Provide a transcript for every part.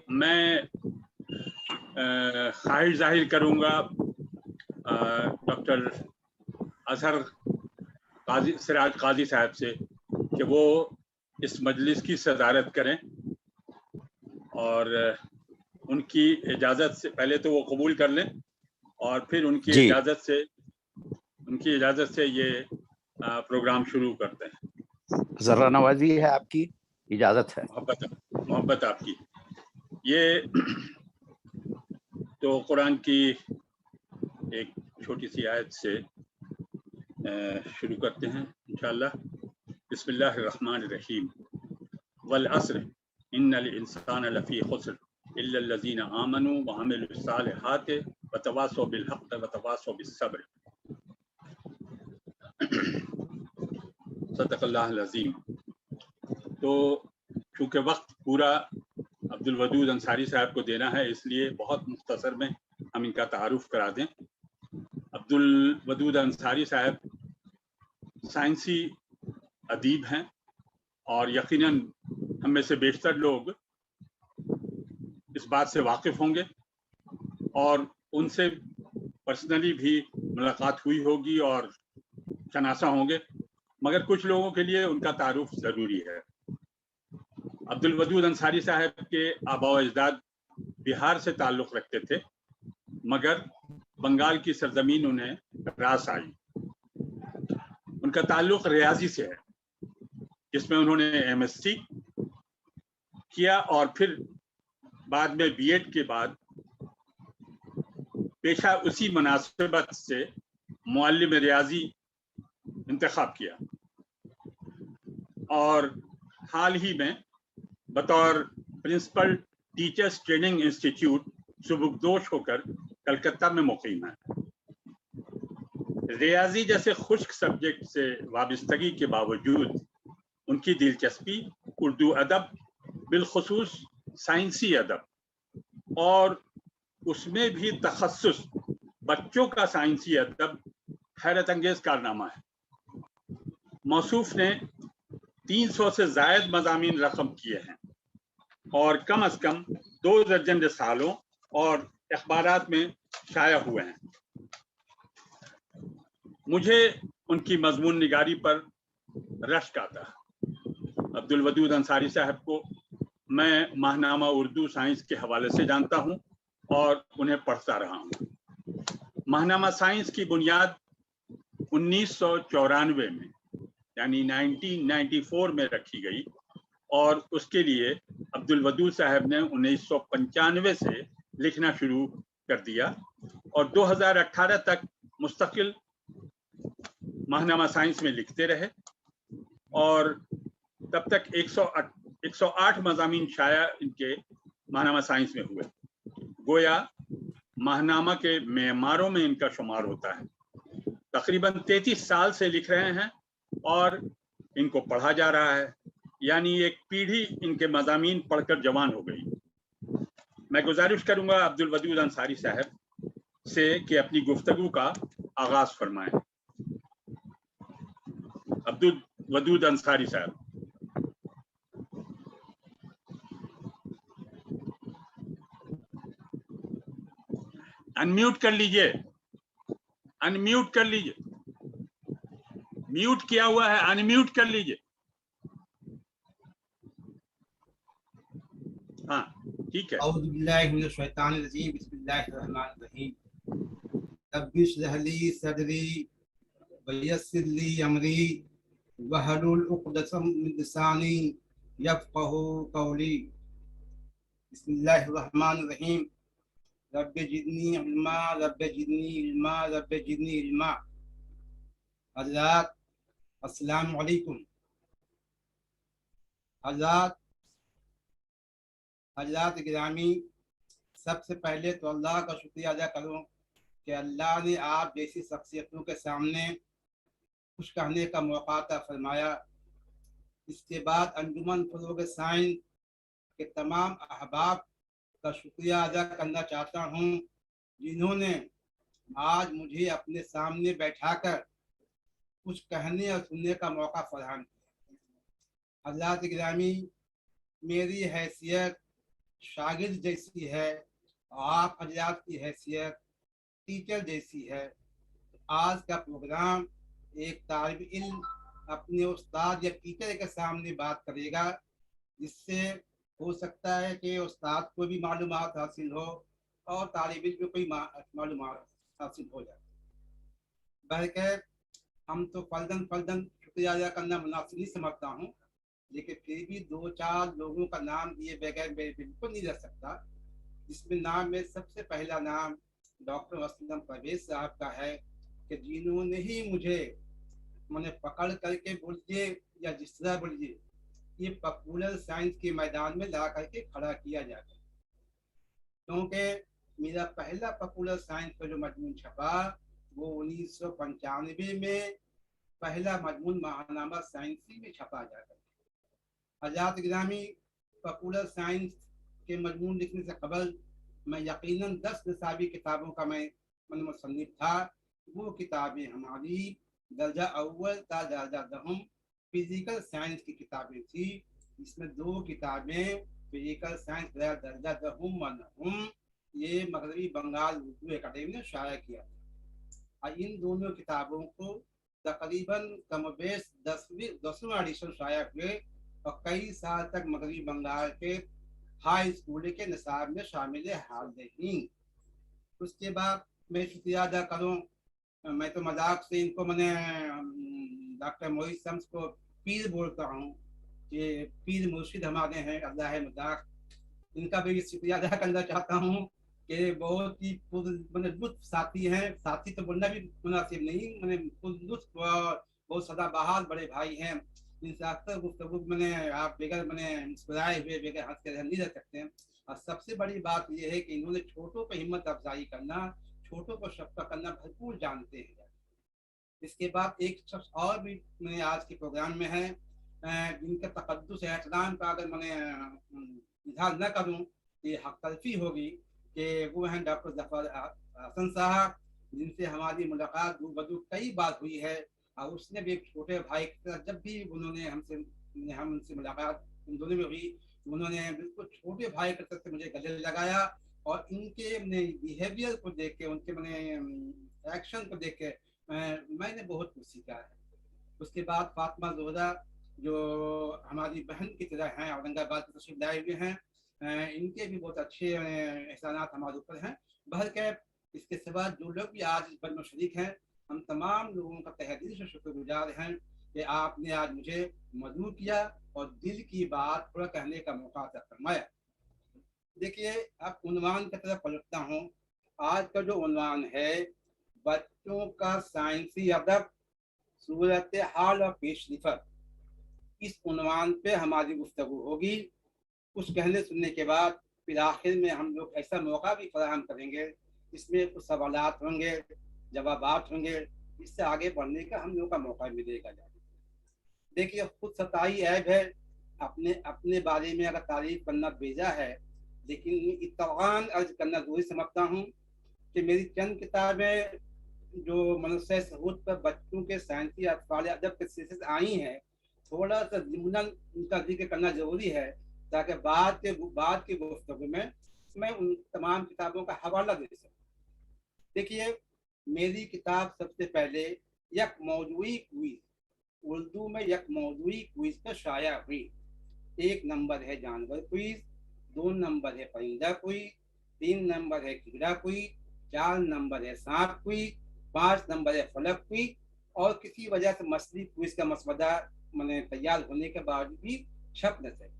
میں خواہش ظاہر کروں گا ڈاکٹر اظہر قاضی سراج قاضی صاحب سے کہ وہ اس مجلس کی صدارت کریں، اور ان کی اجازت سے پہلے تو وہ قبول کر لیں اور پھر ان کی اجازت سے یہ پروگرام شروع کرتے ہیں۔ ذرا نوازی ہے، آپ کی اجازت ہے۔ محبت آپ کی۔ یہ تو قرآن کی ایک چھوٹی سی آیت سے شروع کرتے ہیں انشاءاللہ۔ بسم اللہ الرحمن الرحیم۔ والعصر ان الانسان لفی خسر الا الذین آمنوا وعملوا الصالحات وتواصوا بالحق وتواصوا بالصبر۔ صدق اللہ العظیم۔ تو چونکہ وقت پورا عبدالودود انصاری صاحب کو دینا ہے، اس لیے بہت مختصر میں ہم ان کا تعارف کرا دیں۔ عبدالودود انصاری صاحب سائنسی ادیب ہیں، اور یقیناً ہم میں سے بیشتر لوگ اس بات سے واقف ہوں گے اور ان سے پرسنلی بھی ملاقات ہوئی ہوگی اور شناسا ہوں گے، مگر کچھ لوگوں کے لیے ان کا تعارف ضروری ہے۔ عبدالودود انصاری صاحب کے آباء و اجداد بہار سے تعلق رکھتے تھے، مگر بنگال کی سرزمین انہیں راس آئی۔ ان کا تعلق ریاضی سے ہے، جس میں انہوں نے MS سی کیا اور پھر بعد میں B.Ed کے بعد پیشہ اسی مناسبت سے معلم ریاضی انتخاب کیا، اور حال ہی میں بطور پرنسپل ٹیچرز ٹریننگ انسٹیٹیوٹ سبکدوش ہو کر کلکتہ میں مقیم ہے۔ ریاضی جیسے خشک سبجیکٹ سے وابستگی کے باوجود ان کی دلچسپی اردو ادب، بالخصوص سائنسی ادب، اور اس میں بھی تخصص بچوں کا سائنسی ادب حیرت انگیز کارنامہ ہے۔ موصوف نے 300 سے زائد مضامین رقم کیے ہیں اور کم از کم 2 درجن رسالوں اور اخبارات میں شائع ہوئے ہیں۔ مجھے ان کی مضمون نگاری پر رشک آتا ہے۔ عبدالودود انصاری صاحب کو میں ماہنامہ اردو سائنس کے حوالے سے جانتا ہوں اور انہیں پڑھتا رہا ہوں۔ ماہنامہ سائنس کی بنیاد 1994 میں یعنی 1994 میں رکھی گئی، اور اس کے لیے عبدالودود صاحب نے 1995 سے لکھنا شروع کر دیا اور 2018 تک مستقل ماہنامہ سائنس میں لکھتے رہے، اور تب تک 108 مضامین شائع ان کے ماہنامہ سائنس میں ہوئے۔ گویا ماہنامہ کے معماروں میں ان کا شمار ہوتا ہے۔ تقریباً 33 سال سے لکھ رہے ہیں اور ان کو پڑھا جا رہا ہے، یعنی ایک پیڑھی ان کے مضامین پڑھ کر جوان ہو گئی۔ میں گزارش کروں گا عبدالودود انصاری صاحب سے کہ اپنی گفتگو کا آغاز فرمائیں۔ عبدالودود انصاری صاحب۔ انمیوٹ کر لیجئے، انمیوٹ کر لیجئے، میوٹ کیا ہوا ہے، انمیوٹ کر لیجئے۔ ہاں ٹھیک ہے۔ اعوذ باللہ من الشیطان الرجیم، بسم اللہ الرحمن الرحیم۔ رب اشرح لی صدری ویسر لی امری واحلل عقدۃ من لسانی یفقہوا قولی۔ بسم اللہ الرحمن الرحیم۔ رب زدنی علما، رب زدنی علما، رب زدنی علما۔ حضرات السلام علیکم۔ حضرات گرامی، سب سے پہلے تو اللہ کا شکریہ ادا کروں کہ اللہ نے آپ جیسی شخصیتوں کے سامنے کچھ کہنے کا موقع عطا فرمایا۔ اس کے بعد انجمن فروغ سائنس کے تمام احباب کا شکریہ ادا کرنا چاہتا ہوں، جنہوں نے آج مجھے اپنے سامنے بیٹھا کر کچھ کہنے اور سننے کا موقع فراہم کیا۔ حضرات گرامی، मेरी हैसियत शागिर्द जैसी है, आप हजरात की हैसियत टीचर जैसी है। आज का प्रोग्राम एक तालिब इल्म अपने उस्ताद या टीचर के सामने बात करेगा, जिससे हो सकता है कि उस्ताद को भी मालूमात हासिल हो और तालिब इल्म को कोई मालूमात हासिल हो जाए। बहरकैफ हम तो फर्दन शुक्रिया अदा करना मुनासिब नहीं समझता हूँ, लेकिन फिर भी 2-4 लोगों का नाम दिए बगैर मैं बिल्कुल नहीं रह सकता, जिसमें नाम में सबसे पहला नाम डॉक्टर असलम परवेज साहब का है, कि जिन्होंने ही मुझे मैंने पकड़ करके बोलिए या जिस तरह बोलिए ये पॉपुलर साइंस के मैदान में ला करके खड़ा किया जाता है। क्योंकि मेरा पहला पॉपुलर साइंस का जो मजमून छपा वो 1995 में पहला मजमून महानामा साइंसी में छपा जाता है। हज़रात गिरामी, पॉपुलर साइंस के मजमून लिखने से कबल मैं यकीनन 10 निसाबी किताबों का मैं मुसन्निफ था। वो किताबें हमारी दर्जा अव्वल था दर्जा दहम फिजिकल साइंस की किताबें थी, जिसमें 2 किताबें फिजिकल साइंस दर्जा दहम व नहम ये मगरबी बंगाल उर्दू एकेडमी ने शाया किया था। इन दोनों किताबों को तकरीबन कमबेश 10वां एडिशन शाया हुए और कई साल तक मगरबी बंगाल के हाई स्कूल के निसाब में शामिल हाल रही। उसके बाद मैं शुक्रिया अदा करूँ, मैं तो मजाक से इनको मैंने डॉक्टर मोहित शम्स को पीर बोलता हूँ कि पीर मुर्शिद हमारे हैं, अल्लाह है मजाक। इनका भी शुक्रिया अदा करना चाहता हूँ कि बहुत ही लुत्फ साथी हैं, साथी तो बोलना भी मुनासिब नहीं, मैंने लुत्फ बहुत सदाबहार बड़े भाई हैं, इनसे अक्सर गुफ्तगू मैंने आप बगैर मैंने मुस्कुराए हुए बगैर हंस के नहीं रह सकते हैं। और सबसे बड़ी बात यह है कि इन्होंने छोटों को हिम्मत अफजाई करना, छोटों को शफ़क़त करना भरपूर जानते हैं। इसके बाद एक शख्स और भी मैंने आज के प्रोग्राम में है, जिनका तक़द्दुस एहतराम का अगर मैंने इजहार न करूँ ये हक़ तलफ़ी होगी, कि वो हैं डॉक्टर ज़फ़र हसन साहब, जिनसे हमारी मुलाकात रूबरू कई बार हुई है। और उसने भी एक छोटे भाई की तरह जब भी उन्होंने हम उनसे मुलाकात उन दोनों में हुई, उन्होंने बिल्कुल छोटे भाई की तरह से मुझे गले लगाया और इनके बिहेवियर को देख के, उनके मैंने एक्शन को देख के मैंने बहुत कुछ सीखा है। उसके बाद फातिमा ज़ोहरा जो हमारी बहन की तरह हैं, औरंगाबाद से तशरीफ लाए हुए हैं, इनके भी बहुत अच्छे एहसानात हमारे ऊपर हैं। बहरकैफ इसके सिवा जो लोग भी आज इस पर शरीक हैं, हम तमाम लोगों का तहे दिल से शुक्रगुजार हैं कि आपने आज मुझे मदऊ किया और दिल की बात थोड़ा कहने का मौका अता फरमाया। देखिए, अब उन्वान की तरफ पलटता हूँ। आज का जो उन्वान है बच्चों का साइंसी अदब, सूरत हाल और पेशरफ्त, इस उन्वान पे हमारी गुफ्तगू होगी। कुछ कहने सुनने के बाद फिर आखिर में हम लोग ऐसा मौका भी फराहम करेंगे, इसमें कुछ सवालात होंगे, जवाबात होंगे, इससे आगे बढ़ने का हम लोग का मौका मिलेगा। देखिए, खुद सताई ऐब है, अपने बारे में अगर तारीफ करना बेजा है, लेकिन इत्तवान अर्ज करना जरूरी समझता हूँ कि मेरी चंद किताबें जो मनुष्य सहूद पर बच्चों के साइंसी अतफाल अदब के सिलसिले से आई हैं, थोड़ा सा ज़िम्नन उनका जिक्र करना जरूरी है, ताकि बाद की गुफ्तगू में मैं उन तमाम किताबों का हवाला दे सकूँ। देखिए, मेरी किताब सबसे पहले यक मौजूई क्विज, उर्दू में यक मौजूई क्विज पर शाया हुई। 1 नंबर है जानवर क्विज, 2 नंबर है परिंदा क्विज, 3 नंबर है कीड़ा क्विज, 4 नंबर है सांप क्विज, 5 नंबर है फलक क्विज। और किसी वजह से मछली क्विज का मसवदा मैंने तैयार होने के बाद भी छप न सके,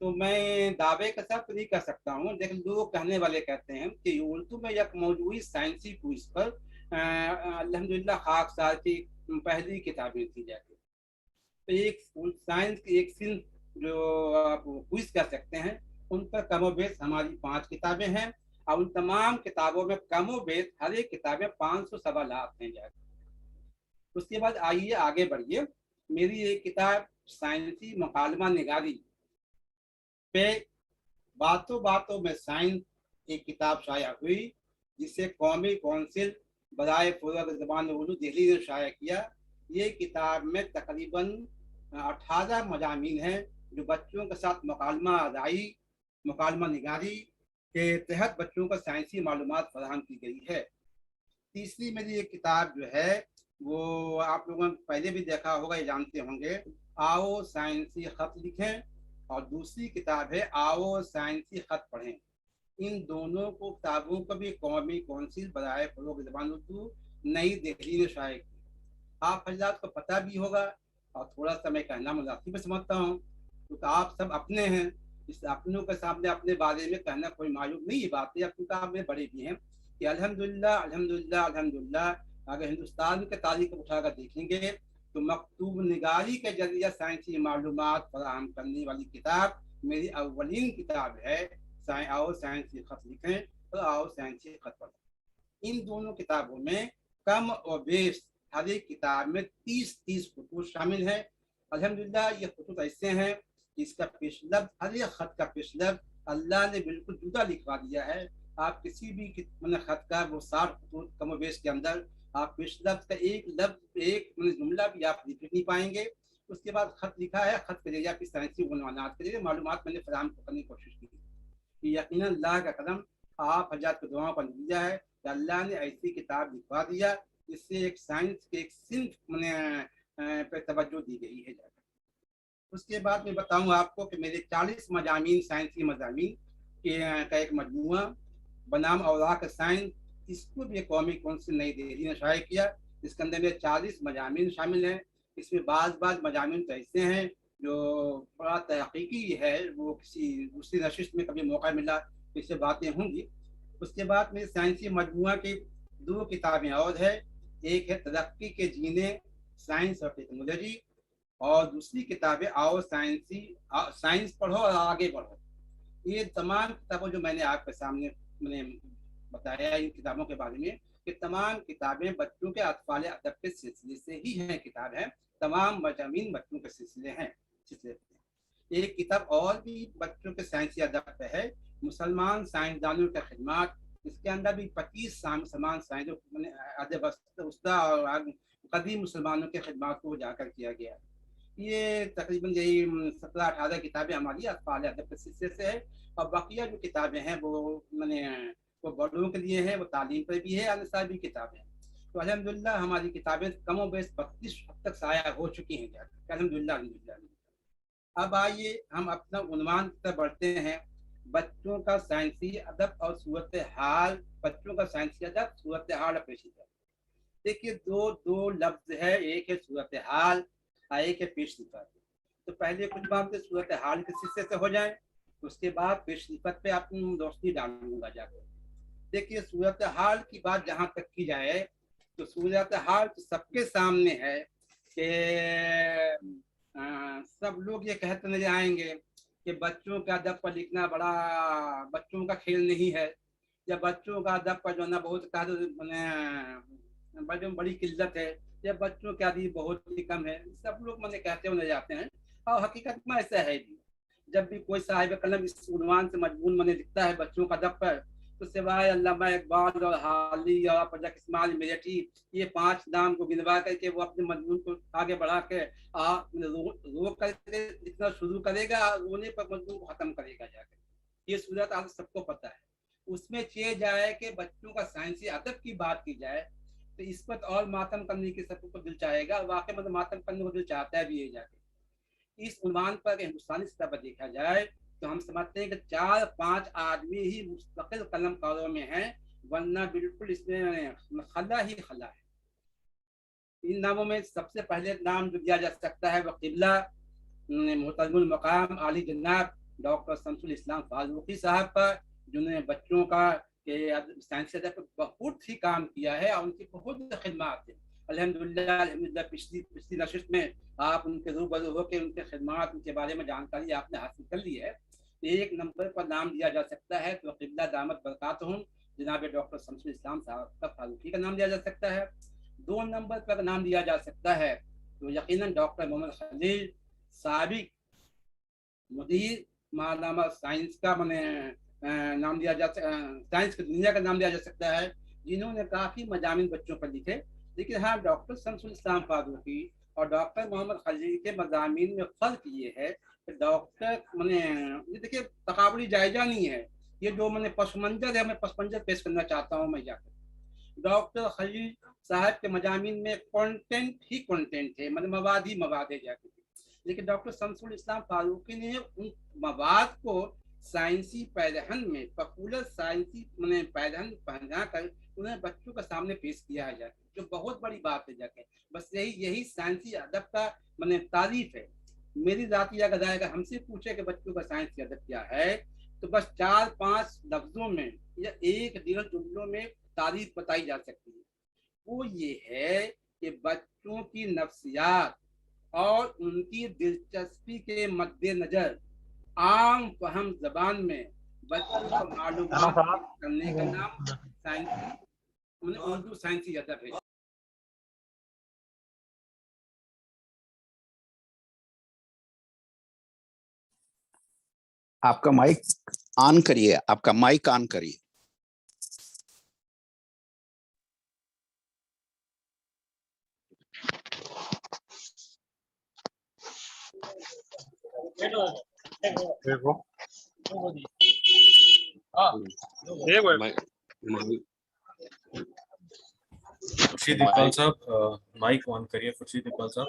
तो मैं दावे के साथ नहीं कर सकता हूँ, लेकिन लोग कहने वाले कहते हैं कि उर्दू में यक मौजूई साइंसी क्विज पर अल्हम्दुलिल्लाह खाक साल की पहली किताबें थी जाती। तो एक साइंस की एक सिंध जो आप क्विज कर सकते हैं, उन पर कमोबेश हमारी 5 किताबें हैं और उन तमाम किताबों में कमोबेश हर एक किताबें 500 सवालात हैं जाती। उसके बाद आइए आगे बढ़िए। मेरी एक किताब साइंसी मुकालमा निगारी पे बातों बातों में साइंस एक किताब शाया हुई, जिसे कौमी कौंसिल बराए फरोग़ ज़बान उर्दू दिल्ली ने शाया किया। ये किताब में तकरीबन 18 मज़ामीन हैं जो बच्चों के साथ मुकालमा निगारी के तहत बच्चों को साइंसी मालूमात फराहम की गई है। तीसरी मेरी एक किताब जो है वो आप लोगों ने पहले भी देखा होगा, ये जानते होंगे, आओ साइंसी खत लिखें, और दूसरी किताब है आओ साइंसी खत पढ़ें। इन दोनों को किताबों को भी कौमी कौंसिल बराए फरोग ज़बान उर्दू नई दिल्ली ने शाये की। आप हजरात को पता भी होगा, और थोड़ा सा मैं कहना मुनासिब समझता हूँ, तो आप सब अपने हैं, इस अपनों के सामने अपने बारे में कहना कोई मालूम नहीं है बात है, क्योंकि आप में बड़े भी हैं कि अल्हम्दुलिल्लाह अल्हम्दुलिल्लाह अल्हम्दुलिल्लाह। अगर हिंदुस्तान के तारीख उठाकर देखेंगे तो मकतूब निगारी के जरिए साइंसी मालूमात फराहम करने वाली किताब मेरी अव्वलीन किताब है, आओ साइंसी खत लिखें और आओ साइंसी खत पढ़ें। इन दोनों किताबों में कम और बेश हर एक किताब में 30-30 खुतूत शामिल हैं। अल्हम्दुलिल्लाह ये खुतूत ऐसे हैं कि इसका पेशलफ्ज़, हर एक खत का पेशलफ्ज़ अल्लाह ने बिल्कुल जुदा लिखवा दिया है। आप किसी भी खत का वो 60 खुतूत कम और बेश के अंदर आप पेशलफ्ज़ का एक लफ्ज़, एक जुमला भी आप लिख नहीं पाएंगे। उसके बाद खत लिखा है, खत के जरिए आपकी साइंसी उन्वानात के जरिए मालूमात मैंने फराहम करने की कोशिश की। यकीनन अल्लाह का कदम आप हज़रात की दुआओं का नतीजा है कि अल्लाह ने ऐसी किताब लिखवा दिया जिससे एक साइंस के एक सिंफ पे तवज्जो दी गई है। उसके बाद मैं बताऊं आपको कि मेरे 40 मजामीन साइंसी मजामीन का एक मजमूआ बनाम औराक साइंस, इसको भी कौमी कौंसिल नई दिल्ली ने शाये किया। इसके अंदर मेरे 40 मजामीन शामिल हैं। इसमें बाज़ मजामीन तो ऐसे हैं जो बड़ा तहकीकी है, वो किसी दूसरी नशिस्त में कभी मौका मिला तो इससे बातें होंगी। उसके बाद मेरे साइंसी मजमूआ की 2 किताबें और है, एक है तरक्की के जीने साइंस और टेक्नोलॉजी, और दूसरी किताब है आओ साइंस पढ़ो और आगे बढ़ो। ये तमाम किताबें जो मैंने आपके सामने मैंने बताया इन किताबों के बारे में, कि तमाम किताबें बच्चों के अतफाल अदब के सिलसिले से ही हैं, किताब है, तमाम मजामीन बच्चों के सिलसिले हैं। एक किताब और भी बच्चों के साइंसी अदब पे है, मुसलमान साइंसदानों की खिदमत। इसके अंदर भी 25 समान साइंस अदब और कदीम मुसलमानों के खिदमत को उजागर किया गया। ये तकरीबन यही 17-18 किताबें हमारी अतफाल अदब के सिलसिले से है, और बाकिया जो किताबें हैं वो बड़ों के लिए है, वो तालीम पर भी है, अनसार भी किताबें हैं। तो अल्हम्दुलिल्लाह हमारी किताबें कमो बेश 32 हद तक साया हो चुकी हैं अल्हम्दुलिल्लाह अल्हम्दुलिल्लाह। अब आइए हम अपना उन्वान की तरफ बढ़ते हैं, बच्चों का साइंसी अदब और सूरत हाल। बच्चों का साइंसी अदब, सूरत हाल पेश है। देखिए दो लफ्ज है, एक है सूरत हाल और एक है पेश सिफत। तो पहले कुछ बातें सूरत हाल के सिलसिले से हो जाए, उसके बाद पेश सिफत पे आप रोशनी डालूंगा जाकर। देखिए सूरत हाल की बात जहाँ तक की जाए तो सूरत हाल तो सबके सामने है कि सब लोग ये कहते नजर आएंगे कि बच्चों का अदब पर लिखना बड़ा बच्चों का खेल नहीं है, या बच्चों का अदब पर जो ना बहुत बड़ी किल्लत है, या बच्चों की अदब बहुत ही कम है, सब लोग मैंने कहते हुए नजर जाते हैं। और हकीकत में ऐसा है भी, जब भी कोई साहिब कलम इस उन्वान से मजमून मैंने लिखता है बच्चों का अदब पर, तो सिवाय अल्लामा इकबाल और हाली और प्रजाक इस्माइल मिलियटी, ये 5 नाम को गिनवा करके वो अपने मजमून को आगे बढ़ा के रो करके लिखना शुरू करेगा, रोने पर मजमून को खत्म करेगा जाकर। ये सूरत आज सबको पता है। उसमें चाहिए जाए कि बच्चों का साइंसी अदब की बात की जाए तो इस पर और मातम करने की सबको दिल चाहेगा, वाकई मतलब मातम करने को दिल चाहता है भी ये जाके। इस उन्वान पर हिंदुस्तानी सतह पर देखा जाए तो हम समझते हैं कि 4-5 आदमी ही मुस्तकिल कलमकारों में हैं, वरना बिल्कुल इसमें खला ही खला है। इन नामों में सबसे पहले नाम जो दिया जा सकता है वह क़िबला मुहतरमुल मकाम आली जनाब डॉक्टर शमसुल इस्लाम फारूकी साहब पर, जिन्होंने बच्चों का साइंस अदब पर बहुत ही काम किया है और उनकी बहुत खिदमत है। अल्हम्दुलिल्लाह पिछली नशिस्त में आप उनके रूबरू होकर उनके खिदमत, उनके बारे में जानकारी आपने हासिल कर ली है। एक नंबर पर नाम दिया जा सकता है तो क़िबला दामत बरकातहुम जनाब डॉक्टर शमसुल इस्लाम साहब फारूकी का नाम दिया जा सकता है। 2 नंबर पर नाम दिया जा सकता है तो यकीनन डॉक्टर मोहम्मद खलील साबिक मुदीर मालामा साइंस का नाम दिया जा साइंस की दुनिया का नाम दिया जा सकता है, जिन्होंने काफ़ी मजामिन बच्चों पर लिखे। लेकिन हाँ, डॉक्टर शमसुल इस्लाम फारूकी اور ڈاکٹر محمد خلیل کے مضامین میں فرق یہ ہے کہ ڈاکٹر یہ دیکھیے تقابلی جائزہ نہیں ہے، یہ جو پس منظر ہے، میں پس منظر پیش کرنا چاہتا ہوں میں جا کر۔ ڈاکٹر خلیل صاحب کے مضامین میں کانٹینٹ ہی کانٹینٹ ہے، مواد ہی مواد ہے جا کے، لیکن ڈاکٹر شمس الاسلام فاروقی نے ان مواد کو سائنسی پیدہن میں پاپولر سائنسی پیدہن پہنا کر انہیں بچوں کے سامنے پیش کیا ہے جا کے، جو بہت بڑی بات ہے جا کے۔ بس یہی سائنسی ادب کا تعریف ہے۔ میری ذاتی اگر ہم سے پوچھے کہ بچوں کا سائنسی ادب کیا ہے، تو بس 4-5 لفظوں میں یا 1-1.5 جملوں میں تعریف بتائی جا سکتی ہے۔ وہ یہ ہے کہ بچوں کی نفسیات اور ان کی دلچسپی کے مد نظر عام فہم زبان میں بچوں کو معلومات کرنے کا نام سائنسی اردو سائنسی ادب ہے۔ آپ کا مائک آن کریے، آپ کا مائک آن کریے۔ خورشید اقبال صاحب مائک آن کریے۔ خورشید اقبال صاحب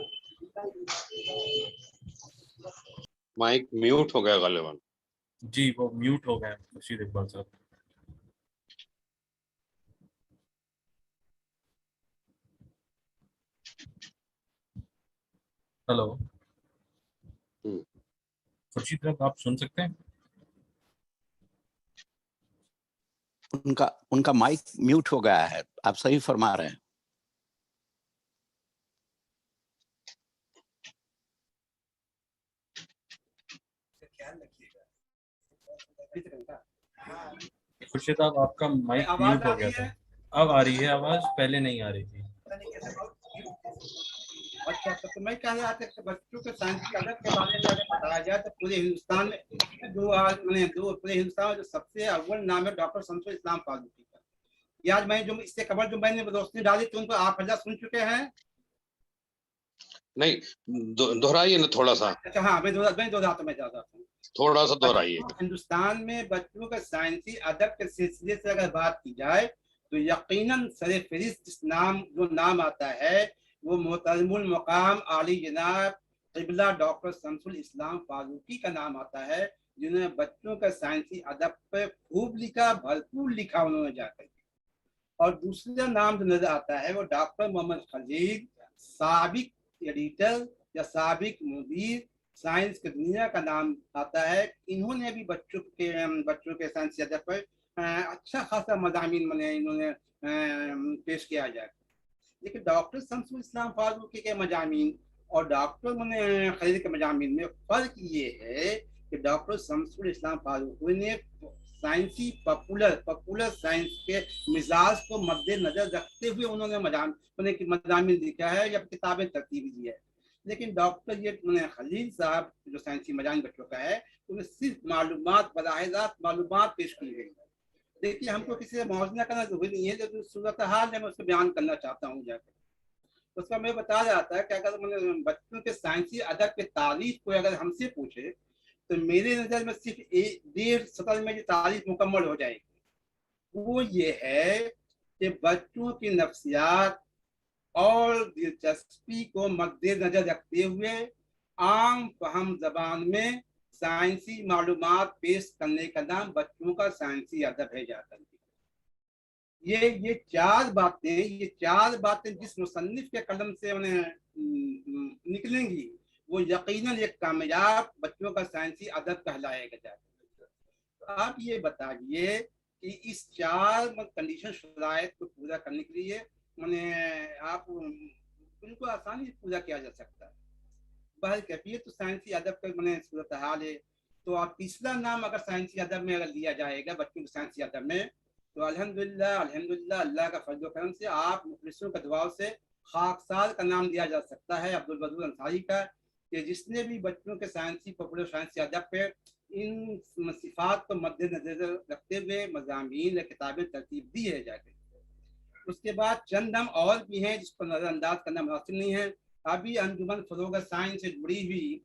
مائک میوٹ ہو گیا غالباً۔ جی وہ میوٹ ہو گئے خورشید اقبال صاحب۔ ہلو خورشید صاحب آپ سن سکتے ہیں؟ ان کا مائک میوٹ ہو گیا ہے، آپ صحیح فرما رہے ہیں۔ خورشید صاحب آپ کا مائک میوٹ ہو گیا تھا، اب آ رہی ہے آواز، پہلے نہیں آ رہی تھی۔ اچھا تو میں کہہ رہا تھا کہ بچوں کے سائنسی ادب کے بارے میں اگر بتایا جائے تو پورے ہندوستان میں پورے ہندوستان میں جو سب سے اول نام ہے ڈاکٹر شمس الاسلام فاروقی کا۔ یہ آج میں جو اس سے قبل جو میں نے روشنی ڈالی تھی ان کو آپ حضرات سن چکے ہیں؟ نہیں دہرائیے نا تھوڑا سا۔ اچھا ہاں میں دہراتا ہوں تھوڑا سا دہرائیے۔ ہندوستان میں بچوں کے سائنسی ادب کے سلسلے سے اگر بات کی جائے تو یقیناً سر فہرست جو نام آتا ہے وہ محترم المقام عالی جناب قبلہ ڈاکٹر شمس الاسلام فاروقی کا نام آتا ہے، جنہوں نے بچوں کا سائنسی ادب پہ خوب لکھا، بھرپور لکھا انہوں نے جا کر۔ اور دوسرا نام جو نظر آتا ہے وہ ڈاکٹر محمد خلیل، سابق ایڈیٹر یا سابق مدیر سائنس کی دنیا کا نام آتا ہے۔ انہوں نے بھی بچوں کے سائنسی ادب پر اچھا خاصا مضامین انہوں نے پیش کیا جائے۔ لیکن ڈاکٹر شمس الاسلام فاروقی کے مضامین اور ڈاکٹر خلیل کے مضامین میں فرق یہ ہے کہ ڈاکٹر شمس الاسلام فاروقی نے سائنسی پاپولر سائنس کے مزاج کو مد نظر رکھتے ہوئے انہوں نے مضامین لکھا ہے یا کتابیں ترتیب دی ہے۔ لیکن ڈاکٹر خلیل صاحب جو سائنسی مضامین بچوں کا ہے انہیں صرف معلومات، براہ راست معلومات پیش کی گئی۔ دیکھیے ہم کو کسی سے موازنہ کرنا ضروری نہیں ہے، جو صورتحال ہے میں اس کو بیان کرنا چاہتا ہوں جا کر۔ اس کا میں بتا رہا تھا کہ اگر بچوں کے سائنسی ادب کے تعریف کو اگر ہم سے پوچھے تو میرے نظر میں صرف 1.5 سطر میں یہ تعریف مکمل ہو جائے گی۔ وہ یہ ہے کہ بچوں کی نفسیات اور دلچسپی کو مد نظر رکھتے ہوئے عام فہم زبان میں سائنسی معلومات پیش کرنے کا نام بچوں کا سائنسی ادب ہے۔ جاتا یہ چار باتیں جس مصنف کے قلم سے نکلیں گی وہ یقیناً ایک کامیاب بچوں کا سائنسی ادب کہلائے گا۔ آپ یہ بتائیے کہ اس 4 کنڈیشن شرائط کو پورا کرنے کے لیے آپ ان کو آسانی سے پورا کیا جا سکتا ہے۔ بہرکیفیت تو سائنسی ادب کا صورتحال ہے۔ تو آپ تیسرا نام اگر سائنسی ادب میں اگر لیا جائے گا بچوں کے سائنسی ادب میں تو الحمدللہ اللہ کا فضل و کرم سے آپ مخلصوں کے دعاؤں سے خاکسار کا نام دیا جا سکتا ہے عبدالودود انصاری کا، کہ جس نے بھی بچوں کے سائنسی پاپولر سائنسی ادب پہ ان صفات کو مد نظر رکھتے ہوئے مضامین یا کتابیں ترتیب دی ہے جا کے۔ اس کے بعد چند نام اور بھی ہیں جس کو نظر انداز کرنا مناسب نہیں ہے۔ अभी अंजुमन फरोग साइंस से जुड़ी हुई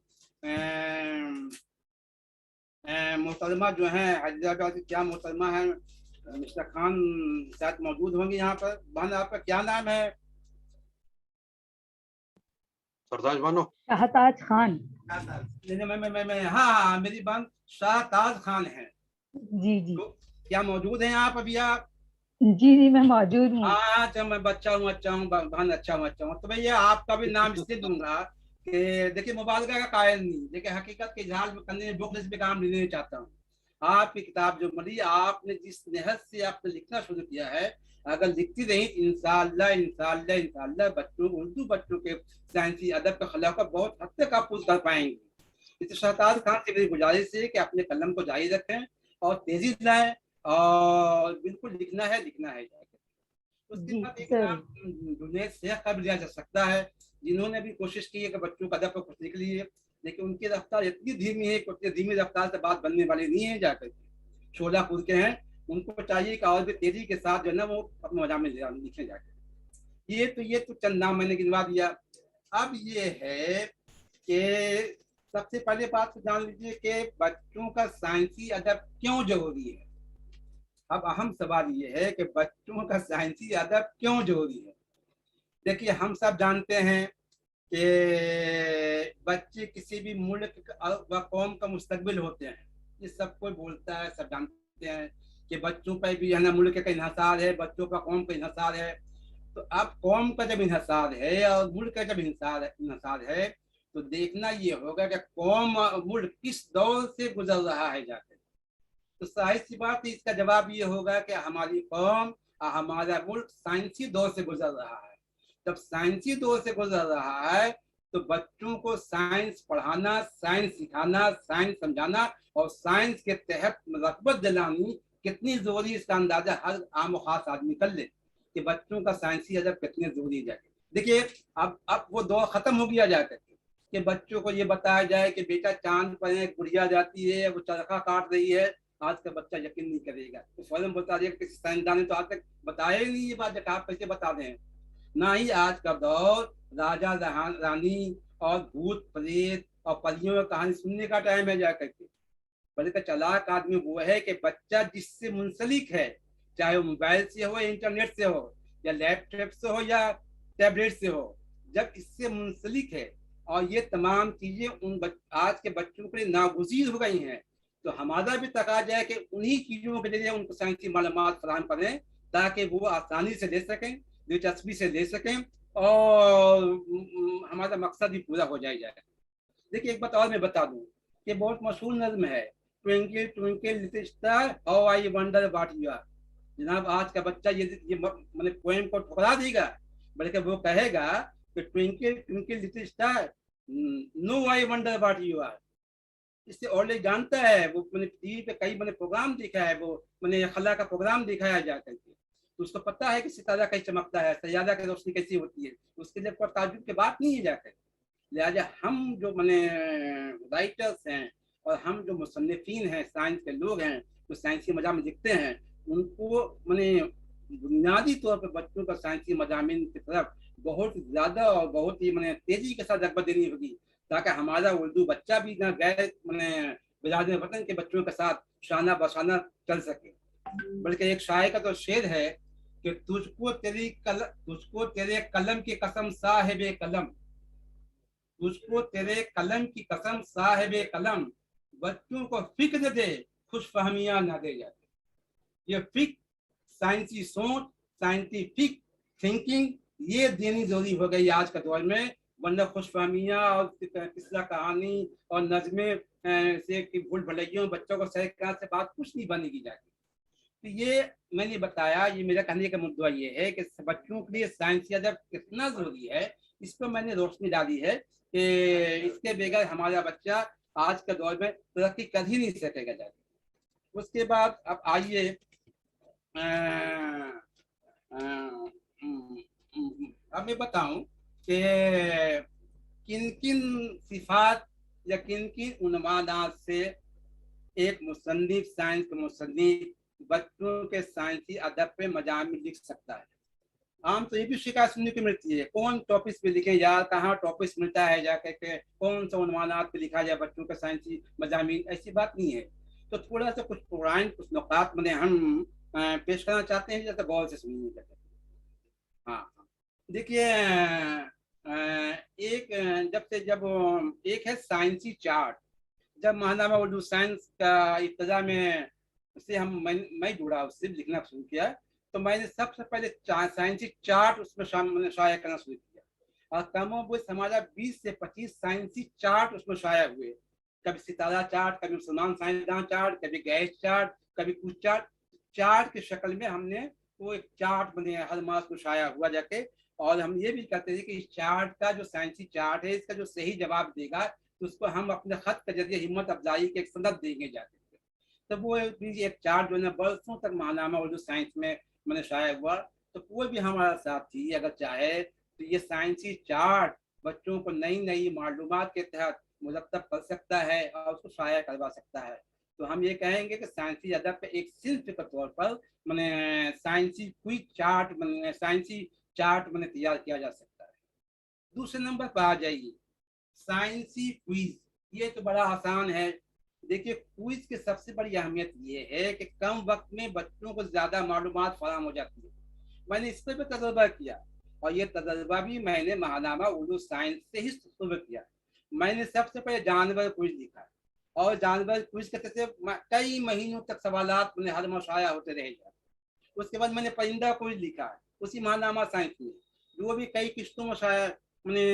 मोहतरमा जो है हैदराबाद की, क्या मोहतरमा है, मिस्टर खान शायद मौजूद होंगे यहाँ पर। बहन आपका क्या नाम है? सरताज बानो, शाहताज खान। मैं हाँ, मेरी बहन शाहताज खान है। जी जी। तो क्या मौजूद हैं आप अभी? आप जी जी मैं मौजूद हूँ। हाँ अच्छा, मैं बच्चा हूँ, अच्छा हूँ बहन, अच्छा हूँ, अच्छा हूँ। तो भैया आपका भी नाम इसलिए दूंगा कि देखिए मुबालगा का कायल नहीं, लेकिन हकीकत के इजहार करने में बुकलेस पे काम लेने चाहता हूँ। आपकी किताब जो मिली, आपने जिस नेहत से आपने लिखना शुरू किया है, अगर लिखती रही इंशाअल्लाह इंशाअल्लाह इंशाअल्लाह बच्चों, उर्दू बच्चों के साइंसी अदब के खिलाफ का बहुत हद तक आप पूछ कर पाएंगे। इस शाहताज खान से मेरी गुजारिश है कि अपने कलम को जारी रखें और तेजी लाएं, और बिल्कुल लिखना है, लिखना है। उसके बाद एक नाम जुनैद शेख का भी लिया जा सकता है, जिन्होंने भी कोशिश की है कि बच्चों का अदब पर कुछ लिख लिए, लेकिन उनकी रफ्तार इतनी धीमी है कि उतनी धीमी रफ्तार से बात बनने वाली नहीं है। जाकर शोलापुर के हैं, उनको चाहिए कि और भी तेजी के साथ जो है ना वो अपने मजा में लिखे जाकर। ये तो चंद नाम मैंने गिनवा दिया। अब ये है कि सबसे पहले बात तो जान लीजिए कि बच्चों का साइंसी अदब क्यों जरूरी है। अब अहम सवाल ये है कि बच्चों का साइंसी अदब क्यों जरूरी है। देखिए हम सब जानते हैं कि बच्चे किसी भी मुल्क व कौम का मुस्तकबिल होते हैं, ये सब कोई बोलता है, सब जानते हैं कि बच्चों पर भी है ना मुल्क का इन्हिसार है, बच्चों का कौम का इन्हिसार है। तो अब कौम का जब इन्हिसार है और मुल्क का जब इन्हिसार है, तो देखना ये होगा कि कौम मुल्क किस दौर से गुजर रहा है जाकर। तो जाहिर सी बात है, इसका जवाब ये होगा कि हमारी कौम और हमारा मुल्क साइंसी दौर से गुजर रहा है। जब साइंसी दौर से गुजर रहा है तो बच्चों को साइंस पढ़ाना, साइंस सिखाना, साइंस समझाना और साइंस के तहत रग़बत दिलानी कितनी जरूरी, इसका अंदाजा हर आम और खास आदमी कर ले कि बच्चों का साइंसी अदब कितने जरूरी जाके। देखिए अब वो दौर खत्म हो गया जाकर कि बच्चों को ये बताया जाए कि बेटा चांद पर एक गुड़िया जाती है, वो चरखा काट रही है। आज का बच्चा यकीन नहीं करेगा, तो फौरन बता दिया कि साइंसदान ने तो आज तक बताया ही नहीं ये बात, जब आप कैसे बता दें। ना ही आज का दौर राजा रानी और भूत प्रेत और परियों की कहानी सुनने का टाइम है जाकर के, बल्कि चालाक आदमी वो है कि बच्चा जिससे मुंसलिक है, चाहे वो मोबाइल से हो, इंटरनेट से हो, या लैपटॉप से हो, या टैबलेट से हो, जब इससे मुंसलिक है और ये तमाम चीजें आज के बच्चों के लिए नागुज़ीर हो गई हैं, तो हमारा भी तकाजा है कि उन्हीं चीजों के जरिए उनको साइंसी मालूमात फराहम करें ताकि वो आसानी से ले सकें, दिलचस्पी से ले सकें और हमारा मकसद भी पूरा हो जाए। देखिए एक बात और मैं बता दूं कि बहुत मशहूर नज़्म है, twinkle twinkle little star how I wonder what you are. जनाब आज का बच्चा ये मैंने पोएम को ठुकरा देगा, बल्कि वो कहेगा कि twinkle twinkle little star no I wonder what you are. इससे ऑलरेडी जानता है वो, मैंने टीवी पे कई मैंने प्रोग्राम देखा है, वो मैंने खला का प्रोग्राम देखा है जाकर के, तो उसको पता है कि सितारा कैसे चमकता है, सैयारा की रोशनी कैसी होती है, उसके लिए कोई ताज्जुब की बात नहीं है जाकर। लिहाजा हम जो मैंने राइटर्स हैं और हम जो मुसन्निफीन हैं, साइंस के लोग हैं, जो साइंसी मज़ामिन लिखते हैं, उनको मैंने बुनियादी तौर पर बच्चों का साइंसी मज़ामिन की तरफ बहुत ज़्यादा और बहुत ही मैंने तेज़ी के साथ रग़बत देनी होगी, ताकि हमारा उर्दू बच्चा भी ना गैर मैंने बिरादर वतन के बच्चों के साथ शाना बशाना चल सके। बल्कि एक शायर का तो शेर है कि तुझको तेरे कलम की कसम साहिबे कलम, तुझको तेरे कलम की कसम साहिबे कलम, बच्चों को फिक्र दे खुश फहमियां ना दे जाते। ये फिक्र, साइंसी सोच, साइंटिफिक थिंकिंग ये देनी जरूरी हो गई आज के दौर में, वरना खुशफहमियाँ और किस्सा कहानी और नज़में से की भूल भलैयों बच्चों को सही से बात कुछ नहीं बनेगी जाके। तो ये मैंने बताया, ये मेरा कहने का मुद्दा ये है कि बच्चों के लिए साइंसी अदब कितना जरूरी है, इस पर मैंने रोशनी डाली है कि इसके बगैर हमारा बच्चा आज के दौर में तरक्की कर ही नहीं सकेगा जाके। उसके बाद अब आइए अब मैं बताऊं कि किन किन सिफात या किन किन उन्वानात से एक मुसन्निफ, साइंस के मुसन्निफ बच्चों के साइंसी अदब पे मज़ामिन लिख सकता है। आम तो ये भी शिकायत सुनने को मिलती है, कौन टॉपिक्स पे लिखे यार, कहाँ टॉपिक्स मिलता है जाकर के, कौन सा उन्वानात पे लिखा जाए बच्चों का साइंसी मजामीन, ऐसी बात नहीं है। तो थोड़ा सा कुछ पुराने कुछ नुकात मैंने हम पेश करना चाहते हैं, जैसे गौर से सुनिए। हाँ देखिए, जब एक है साइंसी चार्ट। जब महानामा उर्दू साइंस का इब्तदा में उससे मैं जुड़ा, उससे लिखना शुरू किया, तो मैंने सबसे पहले साइंसी चार्ट उसमें शाया करना शुरू किया। और कमोबेश हमारा 20 से 25 साइंसी चार्ट उसमें शाया हुए। कभी सितारा चार्ट, कभी मुसलमान साइंसदान चार्ट, कभी गैस चार्ट, कभी कुछ चार्ट की शक्ल में हमने वो एक चार्ट बने हर मास को शाया हुआ जाके। और हम ये भी कहते हैं कि इस चार्ट का जो साइंसी चार्ट है, इसका जो सही जवाब देगा तो उसको हम अपने खत के जरिए हिम्मत अफजाई के एक सनद देंगे जाके। तो वो एक चार्ट जो है बरसों तक महानामा उर्दू साइंस में मैंने शाया हुआ। तो कोई भी हमारा साथी अगर चाहे तो ये साइंसी चार्ट बच्चों को नई नई मालूमात के तहत मुरतब कर सकता है और उसको शाया करवा सकता है। तो हम ये कहेंगे कि साइंसी अदब के एक सिल्फ के तौर पर मैंने साइंसी क्विज चार्ट मैंने तैयार किया जा सकता है। दूसरे नंबर पर आ जाइए, साइंसी क्विज। ये तो बड़ा आसान है। देखिए, क्विज की सबसे बड़ी अहमियत ये है कि कम वक्त में बच्चों को ज्यादा मालूमात फराहम हो जाती है। मैंने इस पर भी तजर्बा किया और ये तजर्बा भी मैंने महानामा उर्दू साइंस से ही शुरू किया। मैंने सबसे पहले जानवर क्विज लिखा और जानवर क्विज करते कई महीनों तक सवालात मैंने हर मशाया होते रहे जाते। उसके बाद मैंने परिंदा क्विज लिखा है उसी महानामा साइंस में, वो भी कई किस्तों में शाया मैंने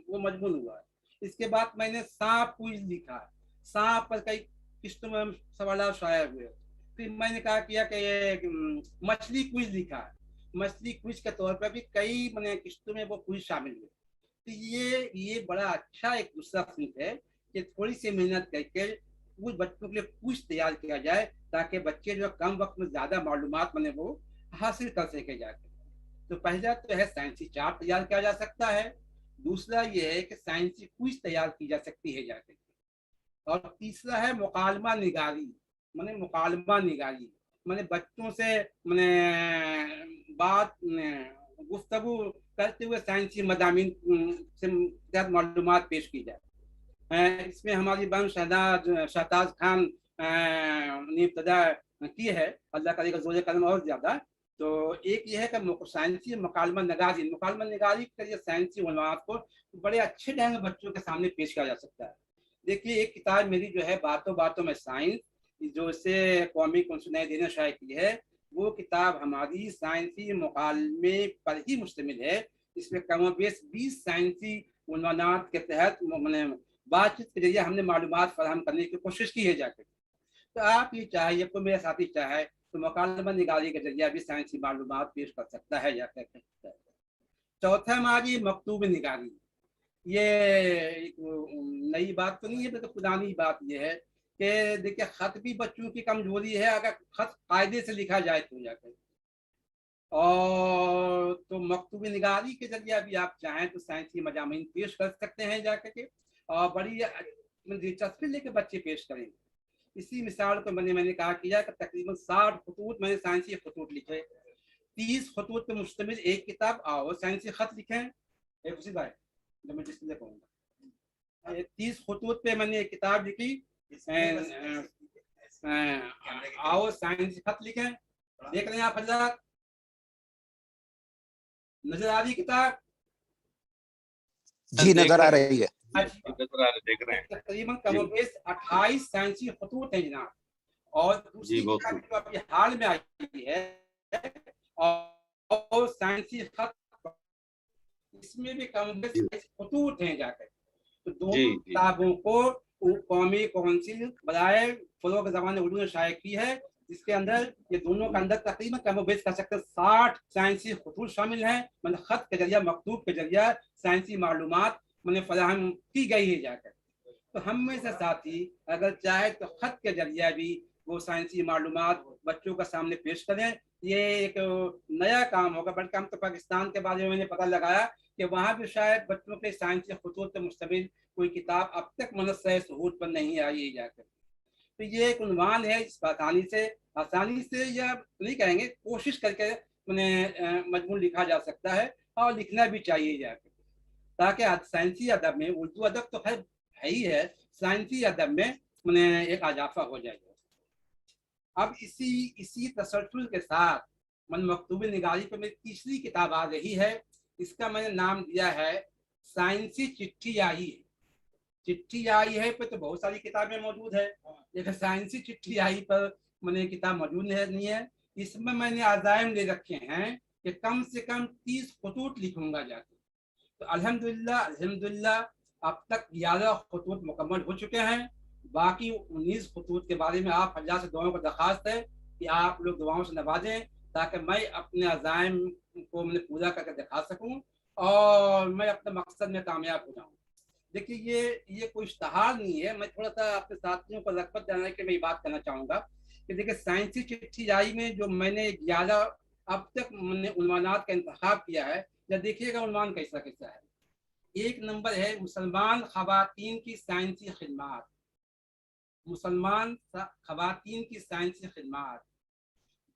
वो मजमून हुआ है। इसके बाद मैंने सांप क्विज लिखा है, सांप पर कई किस्तों में सवालात शाया हुए। फिर मैंने कहा किया कि मछली क्विज लिखा है, मछली क्विज के तौर पर भी कई मैंने किस्तों में वो क्विज शामिल हुए। तो ये बड़ा अच्छा एक दूसरा सिंह है कि थोड़ी सी मेहनत करके कुछ बच्चों के लिए क्विज तैयार किया जाए ताकि बच्चे जो कम वक्त में ज्यादा मालूमात मैंने वो हासिल कर सके जाके। तो पहला तो है साइंसी चार्ट तैयार किया जा सकता है, दूसरा ये है कि साइंसी क्विज तैयार की जा सकती है जाके, और तीसरा है मुकालमा निगारी। मैंने बच्चों से बात गुफ्तगू करते हुए साइंसी मदामीन से मालूमात पेश की जाए। इसमें हमारी बहन शहताज खान ने इब्तदा की है, अल्लाह करेगा ज़ोर कदम और ज्यादा। तो एक ये है कि साइंसी मुकालमा निगारी के जरिए साइंसी मालूमात को बड़े अच्छे ढंग बच्चों के सामने पेश किया जा सकता है। देखिए, एक किताब मेरी जो है बातों बातों में साइंस, जो इसे कौमी कौंसिल नई दिल्ली ने शाया की है, वो किताब हमारी साइंसी मुकालमे पर ही मुश्तमिल है। इसमें कमोबेश 20 साइंसी उन्वानात के तहत बातचीत के जरिए हमने मालूमात फराहम करने की कोशिश की है जाकर। तो आप ये चाहे, कोई मेरा साथी चाहे तो मुकालमा निगारी के जरिए भी साइंसी मालूमात पेश कर सकता है जाकर। चौथा हमारी मकतूब निगारी। ये एक नई बात तो नहीं है, तो पुरानी बात ये है कि देखिए, खत भी बच्चों की कमजोरी है अगर खत कायदे से लिखा जाए तो जाकर। और तो मकतूब निगारी के जरिए भी आप चाहें तो साइंसी मजामीन पेश कर सकते हैं जाकर के, और बड़ी दिलचस्पी लेके बच्चे पेश करेंगे। इसी मिसाल को मैंने कहा किया कि तकरीबन 60 खतूत मैंने साइंसी खतूत लिखे, 30 खतूत पे मुश्तमिल एक किताब आओ साइंसी खत लिखे हैं। उसी भाई जब मैं डिस्प्ले कहूँगा 30 खतूत पे मैंने एक किताब लिखी, आओ साइंसी खत लिखे। देख रहे हैं आप हजरात, नजर आ रही किताब? जी नजर आ रही है। देख रहे हैं। तकरीबन कमोबेश 28 साइंसी खतूत हैं जनाब। और दूसरी किताब जो अभी हाल में आई है और साइंसी खत, इसमें भी कमोबेश खतूत हैं जाकर। तो दोनों किताबों को कौमी कौंसिल बराए फरोग ज़बान उर्दू ने शाया की है, जिसके अंदर ये दोनों के अंदर तकरीबन कमोबेश कर सकते 60 साइंसी खतूत शामिल हैं। मतलब खत के जरिए, मकतूब के जरिए साइंसी मालूमात फराहम की गई है जाकर। तो हम में से साथी अगर चाहे तो खत के जरिए भी वो साइंसी मालूमात बच्चों के सामने पेश करें। ये एक नया काम होगा, बल्कि हम तो पाकिस्तान के बारे में मैंने पता लगाया कि वहाँ भी शायद बच्चों के साइंसी खतूत पर मुश्तमिल कोई किताब अब तक मनस्से सहूद पर नहीं आई है जाकर। तो ये एक उन्वान है, इस पर आसानी से या नहीं कहेंगे, कोशिश करके मजमून लिखा जा सकता है और लिखना भी चाहिए जाकर, ताकि साइंसी अदब में, उर्दू अदब तो खैर है ही है, साइंसी अदब में एक इजाफा हो जाएगा। अब इसी तसलसल के साथ मकतूब निगारी पर मेरी तीसरी किताब आ रही है। इसका मैंने नाम दिया है साइंसी चिट्ठी आई है। चिट्ठी आई है पे तो बहुत सारी किताबें मौजूद है, लेकिन साइंसी चिट्ठी आई पर किताब मौजूद नहीं है। इसमें मैंने अज़ाइम ले रखे हैं कि कम से कम 30 खतूत लिखूंगा जाके। तो अल्हम्दुलिल्लाह अब तक 11 खतूत मुकम्मल हो चुके हैं। बाकी 19 खतूत के बारे में आप अल्लाह से दुआओं का दरख्वास्त है कि आप लोग दुआओं से नवाजें, ताकि मैं अपने अज़ाइम को पूरा करके दिखा सकूं और मैं अपने मकसद में कामयाब हो जाऊं। देखिए ये कोई इश्तहार नहीं है, मैं थोड़ा सा अपने साथियों को रगबत दिलाने के मैं ये बात करना चाहूँगा कि देखिए साइंसी चिट्ठी जारी में जो मैंने 11 अब तक उन्वानात का इंतखाब किया है, या देखिएगा उन्वान कैसा कैसा है। 1 नंबर है मुसलमान ख़वातीन की साइंसी खिदमात, मुसलमान ख़वातीन की साइंसी खिदमात।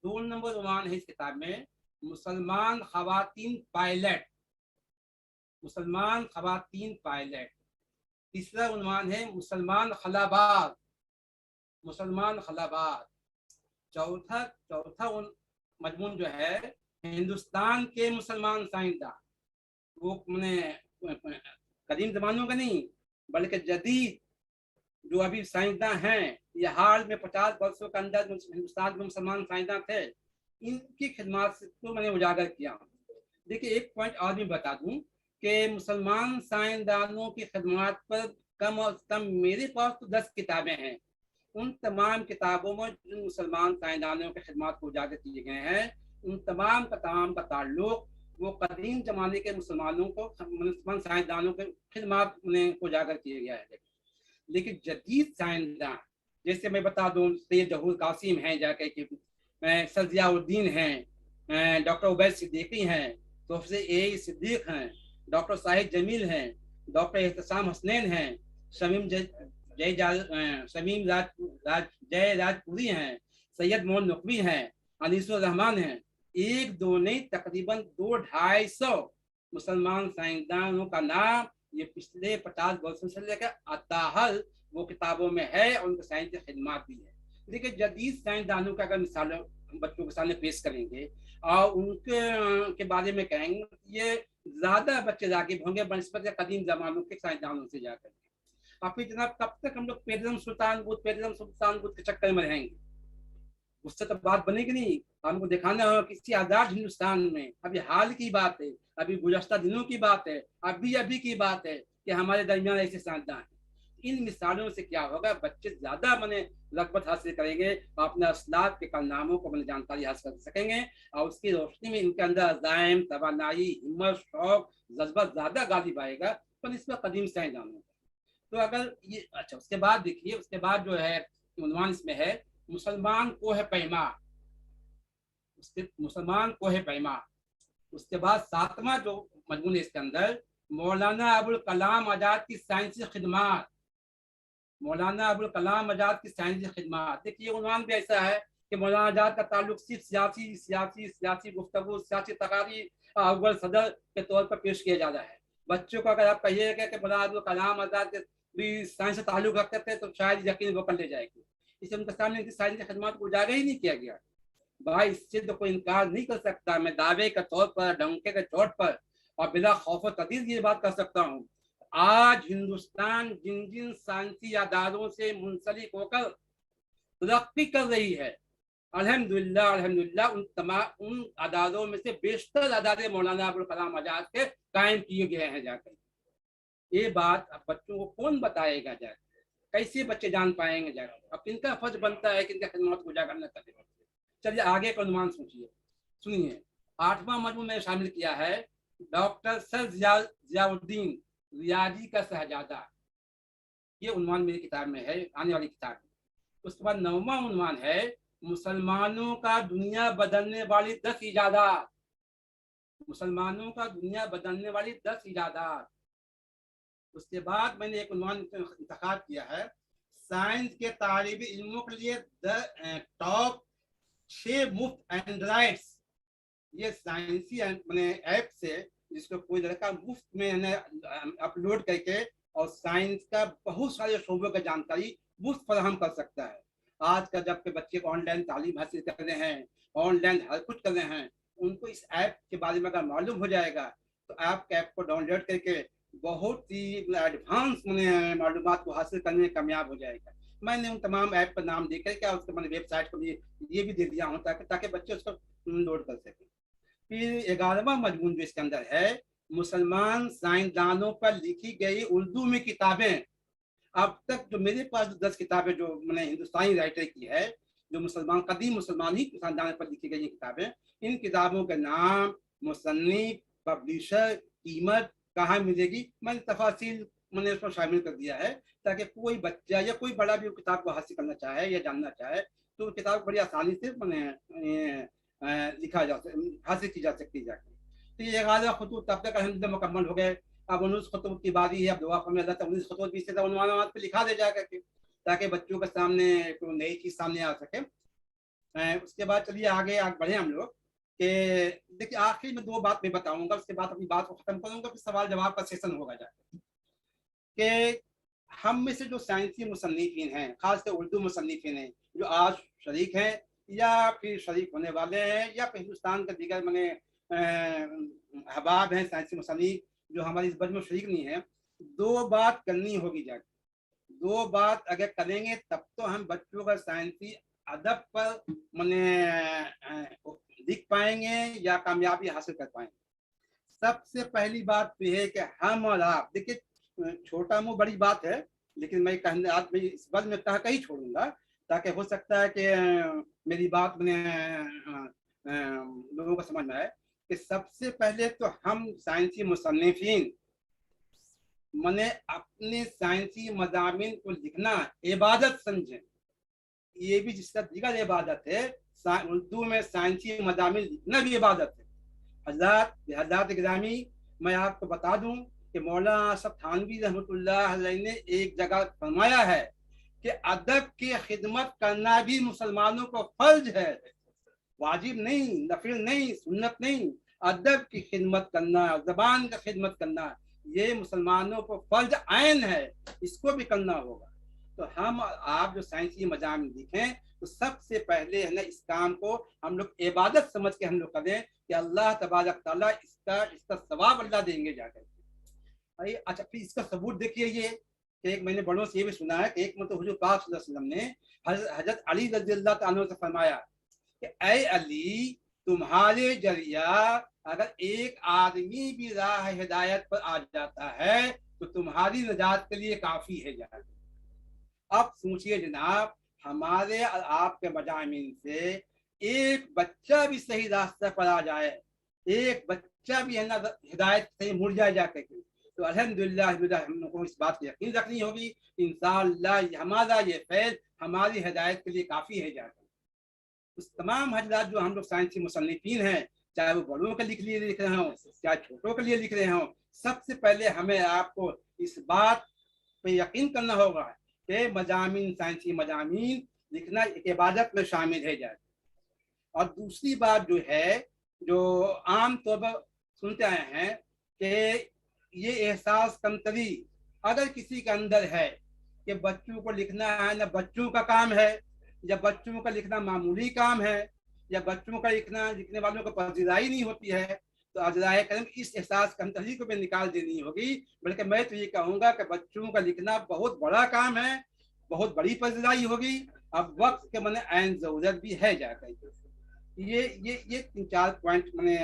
2 नंबर उन्वान है इस किताब में मुसलमान ख़वातीन पायलट, मुसलमान ख़वातीन पायलट। तीसरा उन्वान है मुसलमान खलाबाज, मुसलमान खलाबाज। चौथा मजमून जो है हिंदुस्तान के मुसलमान साइंसदान, वो कदीम जमानों का नहीं बल्कि जदीद जो अभी साइंसदान हैं, ये हाल में 50 वर्षों के अंदर हिंदुस्तान के मुसलमान साइंसदान थे, इनकी खिदमत को मैंने उजागर किया। देखिए एक पॉइंट और भी बता दूं कि मुसलमान साइंसदानों की खिदमत पर कम अज कम मेरे पास तो 10 किताबें हैं। उन तमाम किताबों में जिन मुसलमान साइंसदानों की खिदमत को उजागर किए गए हैं, उन तमाम का ताल्लुक वो कदीम जमाने के मुसलमान साइंसदानों के खिदमत को उजागर किया गया है। लेकिन जदीद साइंसदान जैसे मैं बता दूं, सैयद जहूर कासिम हैं, जाके कि सर ज़ियाउद्दीन हैं, डॉक्टर उबैद सिद्दीकी हैं, प्रोफेसर ए सिद्दीक हैं, डॉक्टर साहिद जमील हैं, डॉक्टर एहतसाम हसनैन हैं, शमीम राजपुरी हैं, सैयद मोहन नकवी हैं, अनीसुर रहमान हैं। 1-2 नहीं तकरीबन 200-250 मुसलमान साइंसदानों का नाम ये पिछले 50 वर्षों से लेकर अताहल वो किताबों में है और उनकी साइंस की खिदमत भी है। देखिए जदीद साइंसदानों का अगर मिसाल बच्चों के सामने पेश करेंगे और उनके बारे में कहेंगे, ये ज्यादा बच्चे रागिब होंगे बनस्पत कदीम जमानों के साइंसदानों से जाकर। अब फिर जनाब कब तक हम लोग पेरिज्म सुल्तान बुद्ध के चक्कर में रहेंगे? उससे तो बात बनेगी नहीं। हमको दिखाना होगा किसी आजाद हिंदुस्तान में, अभी हाल की बात है, अभी गुज़श्ता दिनों की बात है, अभी की बात है कि हमारे दरमियान ऐसे साइंसदान हैं। इन मिसालों से क्या होगा, बच्चे ज्यादा रगबत हासिल करेंगे, अपने असलाफ के कारनामों को जानकारी हासिल कर सकेंगे और उसकी रोशनी में इनके अंदर अज़ाइम, तवानाई, हिम्मत, शौक, जज्बा ज्यादा गालिब आएगा पर इस पर कदीम साइंसदानों। तो अगर ये अच्छा, उसके बाद देखिए, उसके बाद जो है उन्वान इसमें है मुसलमान कोह पैमा, मुसलमान कोह पैमा। उसके बाद 7वां जो मजमून है इसके अंदर मौलाना अबुल कलाम आजाद की साइंसी खिदमत, मौलाना अबुल कलाम आजाद की साइंसी खिदमत। देखिए उन्वान भी ऐसा है कि मौलाना आजाद का ताल्लुक सिर्फ सियासी गुफ्तगू, सियासी तकारीर अव्वल सदर के तौर पर पेश किया जा रहा है। बच्चों को अगर आप कहिएगा कि मौलाना अबुल कलाम आजाद के भी साइंस से ताल्लुक रखते थे तो शायद यकीन वो कर ले जाएगी। इसलिए उनके सामने इनकी साइंस की खिदमत को उजागर ही नहीं किया गया। भाई इससे तो कोई इनकार नहीं कर सकता। मैं दावे के तौर पर, डंके के चोट पर और बिला खौफ तदीर ये बात कर सकता हूँ, आज हिंदुस्तान जिन जिन साइंसी अदारों से मुंसलिक होकर तरक्की कर रही है, अल्हम्दुलिल्लाह अल्हम्दुलिल्लाह उन अदारों में से बेशतर अदारे मौलाना अबुल कलाम आजाद के कायम किए गए हैं जाकर। ये बात अब बच्चों को कौन बताएगा जाकर, कैसे बच्चे जान पाएंगे जाकर? अब इनका फर्ज बनता है कि इनका खिदमत को उजागर न करें। चलिए आगे का अनुमान सोचिए, सुनिए। 8वां मजमून में शामिल किया है डॉक्टर सर ज़ियाउद्दीन रियाजी का शहजादा। ये उन्वान मेरी किताब में है, आने वाली किताब में। उसके बाद 9वां उन्वान है मुसलमानों का दुनिया बदलने वाली 10 इजादात, मुसलमानों का दुनिया बदलने वाली 10 इजादात। उसके बाद मैंने एक उन्वान इंतखाब किया है साइंस के तालिबी इल्मों के लिए टॉप 6 मुफ्त एंड्रॉइड्स। ये साइंसी मैंने ऐप से जिसको कोई लड़का मुफ्त में अपलोड करके और साइंस का बहुत सारे शोबों का जानकारी मुफ्त फराहम कर सकता है। आज का जब के बच्चे ऑनलाइन तालीम हासिल कर रहे हैं, ऑनलाइन हर कुछ कर रहे हैं, उनको इस ऐप के बारे में अगर मालूम हो जाएगा तो आप ऐप को डाउनलोड करके बहुत ही एडवांस मालूमात को हासिल करने में कामयाब हो जाएगा। मैंने उन तमाम ऐप का नाम देकर क्या उसके मैंने वेबसाइट को भी ये भी दे दिया हूँ ताकि बच्चे उसको डाउनलोड कर सकें। फिर 11वां मजमून जो इसके अंदर है, मुसलमान साइंसदानों पर लिखी गई उर्दू में किताबें। अब तक जो मेरे पास 10 किताबें जो मैंने हिंदुस्तानी राइटर की है, जो मुसलमान कदीम मुसलमानी साइंसदानों पर लिखी गई किताबें, इन किताबों के नाम, मुसन्निफ, पब्लिशर, कीमत, कहाँ मिलेगी, मैंने तफासिल मैंने उसको शामिल कर दिया है ताकि कोई बच्चा या कोई बड़ा भी किताब को हासिल करना चाहे या जानना चाहे तो किताब बड़ी आसानी से मैंने लिखा जा हासिल की जा सकती है। तो ये 11 खुतूत तब तक अल्हम्दुलिल्लाह मुकम्मल हो गए। अब 19 खुतूत की बारी है। अब दुआ फरमाए अल्लाह ताला 19 खुतूत भी इसी तरह उन्वानात पे लिखा दे जा करके ताकि बच्चों के सामने कोई नई चीज सामने आ सके। उसके बाद चलिए आगे बढ़े हम लोग कि देखिए आखिर में 2 बात मैं बताऊंगा, उसके बाद अपनी बात को खत्म करूंगा, फिर सवाल जवाब का सेशन होगा जाके कि हम में से जो साइंसी मुसन्निफीन हैं, खासकर उर्दू मुसन्निफीन हैं जो आज शरीक हैं या फिर शरीक होने वाले हैं या फिर हिंदुस्तान के दीगर मैंने अहबाब हैं साइंसी मुसन्निफ जो हमारी इस बज में शरीक नहीं है, 2 बात करनी होगी जाके। 2 बात अगर करेंगे तब तो हम बच्चों का साइंसी अदब पर दिख पाएंगे या कामयाबी हासिल कर पाएंगे। सबसे पहली बात तो है कि हम और आप, देखिए छोटा मुंह बड़ी बात है, लेकिन मैं कहने आज मैं इस बज में कहा कहीं छोड़ूंगा ताकि हो सकता है कि मेरी बात लोगों को समझ में आए कि सबसे पहले तो हम साइंसी मुसन्निफीन मने अपने साइंसी मज़ामीन को लिखना इबादत समझें। ये भी जिसका दीगर इबादत है, उर्दू में साइंसी मज़ामीन लिखना भी इबादत है। हज़रात गिरामी, मैं आपको बता दूं कि मौलाना आसफ थानवी रहमतुल्लाह अलैह ने एक जगह फरमाया है कि अदब की खिदमत करना भी मुसलमानों को फर्ज है, वाजिब नहीं, नफिल नहीं, सुन्नत नहीं। अदब की खिदमत करना, ज़बान का खिदमत करना, ये मुसलमानों को फर्ज आयन है, इसको भी करना होगा। तो हम आप जो साइंसी मज़ामीन लिखें तो सबसे पहले है ना इस काम को हम लोग इबादत समझ के हम लोग करें कि अल्लाह तबारक तआला इसका सवाब अल्लाह देंगे जाकर। अच्छा, फिर इसका सबूत देखिए ये कि एक मैंने बड़ों से ये भी सुना है कि एक मतलब हुजूर पाक सल्लल्लाहु अलैहि वसल्लम ने हज़रत अली रज़ियल्लाहु अन्हु से फरमाया कि ऐ अली, तुम्हारे जरिया अगर एक आदमी भी राह हिदायत पर आ जाता है तो तुम्हारी निजात के लिए काफी है जाकर। अब सोचिए जनाब, हमारे और आपके मज़ामीन से एक बच्चा भी सही रास्ते पर आ जाए, एक बच्चा भी है ना हिदायत से मुड़ जाए जाकर के, तो अल्हम्दुलिल्लाह हम लोगों को इस बात की यकीन रखनी होगी इंशाअल्लाह हमारा ये फैल हमारी हिदायत के लिए काफ़ी है जाकर। उस तमाम हजरात जो हम लोग साइंसी मुसन्निफीन हैं, चाहे वो बड़ों के लिए लिख रहे हों चाहे छोटों के लिए लिख रहे हों, सबसे पहले हमें आपको इस बात पे यकीन करना होगा कि मज़ामीन, साइंसी मज़ामीन लिखना एक इबादत में शामिल है जाए। और दूसरी बात जो है, जो आम तौर पर सुनते आए हैं कि ये एहसास कमतरी अगर किसी के अंदर है कि बच्चों को लिखना है ना बच्चों का काम है, या बच्चों का लिखना मामूली काम है, या बच्चों का लिखने वालों को पजीराई नहीं होती है, तो अजराए करम इस एहसास कमतरी को भी निकाल देनी होगी। बल्कि मैं तो ये कहूँगा कि बच्चों का लिखना बहुत बड़ा काम है, बहुत बड़ी पजीराई होगी, अब वक्त के मैंने ऐन ज़रूरत भी है जाकर। ये 3-4 पॉइंट मैंने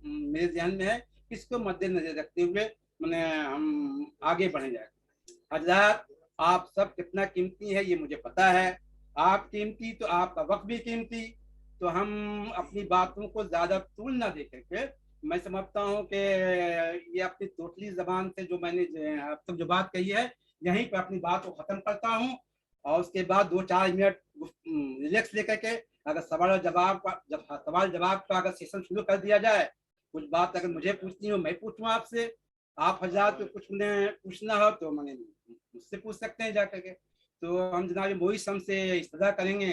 मेरे ध्यान में है, इसको मद्देनजर रखते हुए मैंने हम आगे बढ़े जाए। हजरात, आप सब कितना कीमती है ये मुझे पता है, आप कीमती तो आपका वक्त भी कीमती, तो हम अपनी बातों को ज़्यादा तूल ना दे करके मैं समझता हूँ कि ये अपनी टोटली ज़बान से जो मैंने अब तक जो बात कही है यहीं पर अपनी बात को ख़त्म करता हूँ। और उसके बाद 2-4 मिनट रिलैक्स लेकर के अगर सवाल जवाब का अगर सेशन शुरू कर दिया जाए, कुछ बात अगर मुझे पूछनी हो मैं पूछूँ आपसे, आप हजरात को कुछ पूछना हो तो मैंने मुझसे पूछ सकते हैं जाकर के। तो हम जनाब मोइस हमसे इस्तदा करेंगे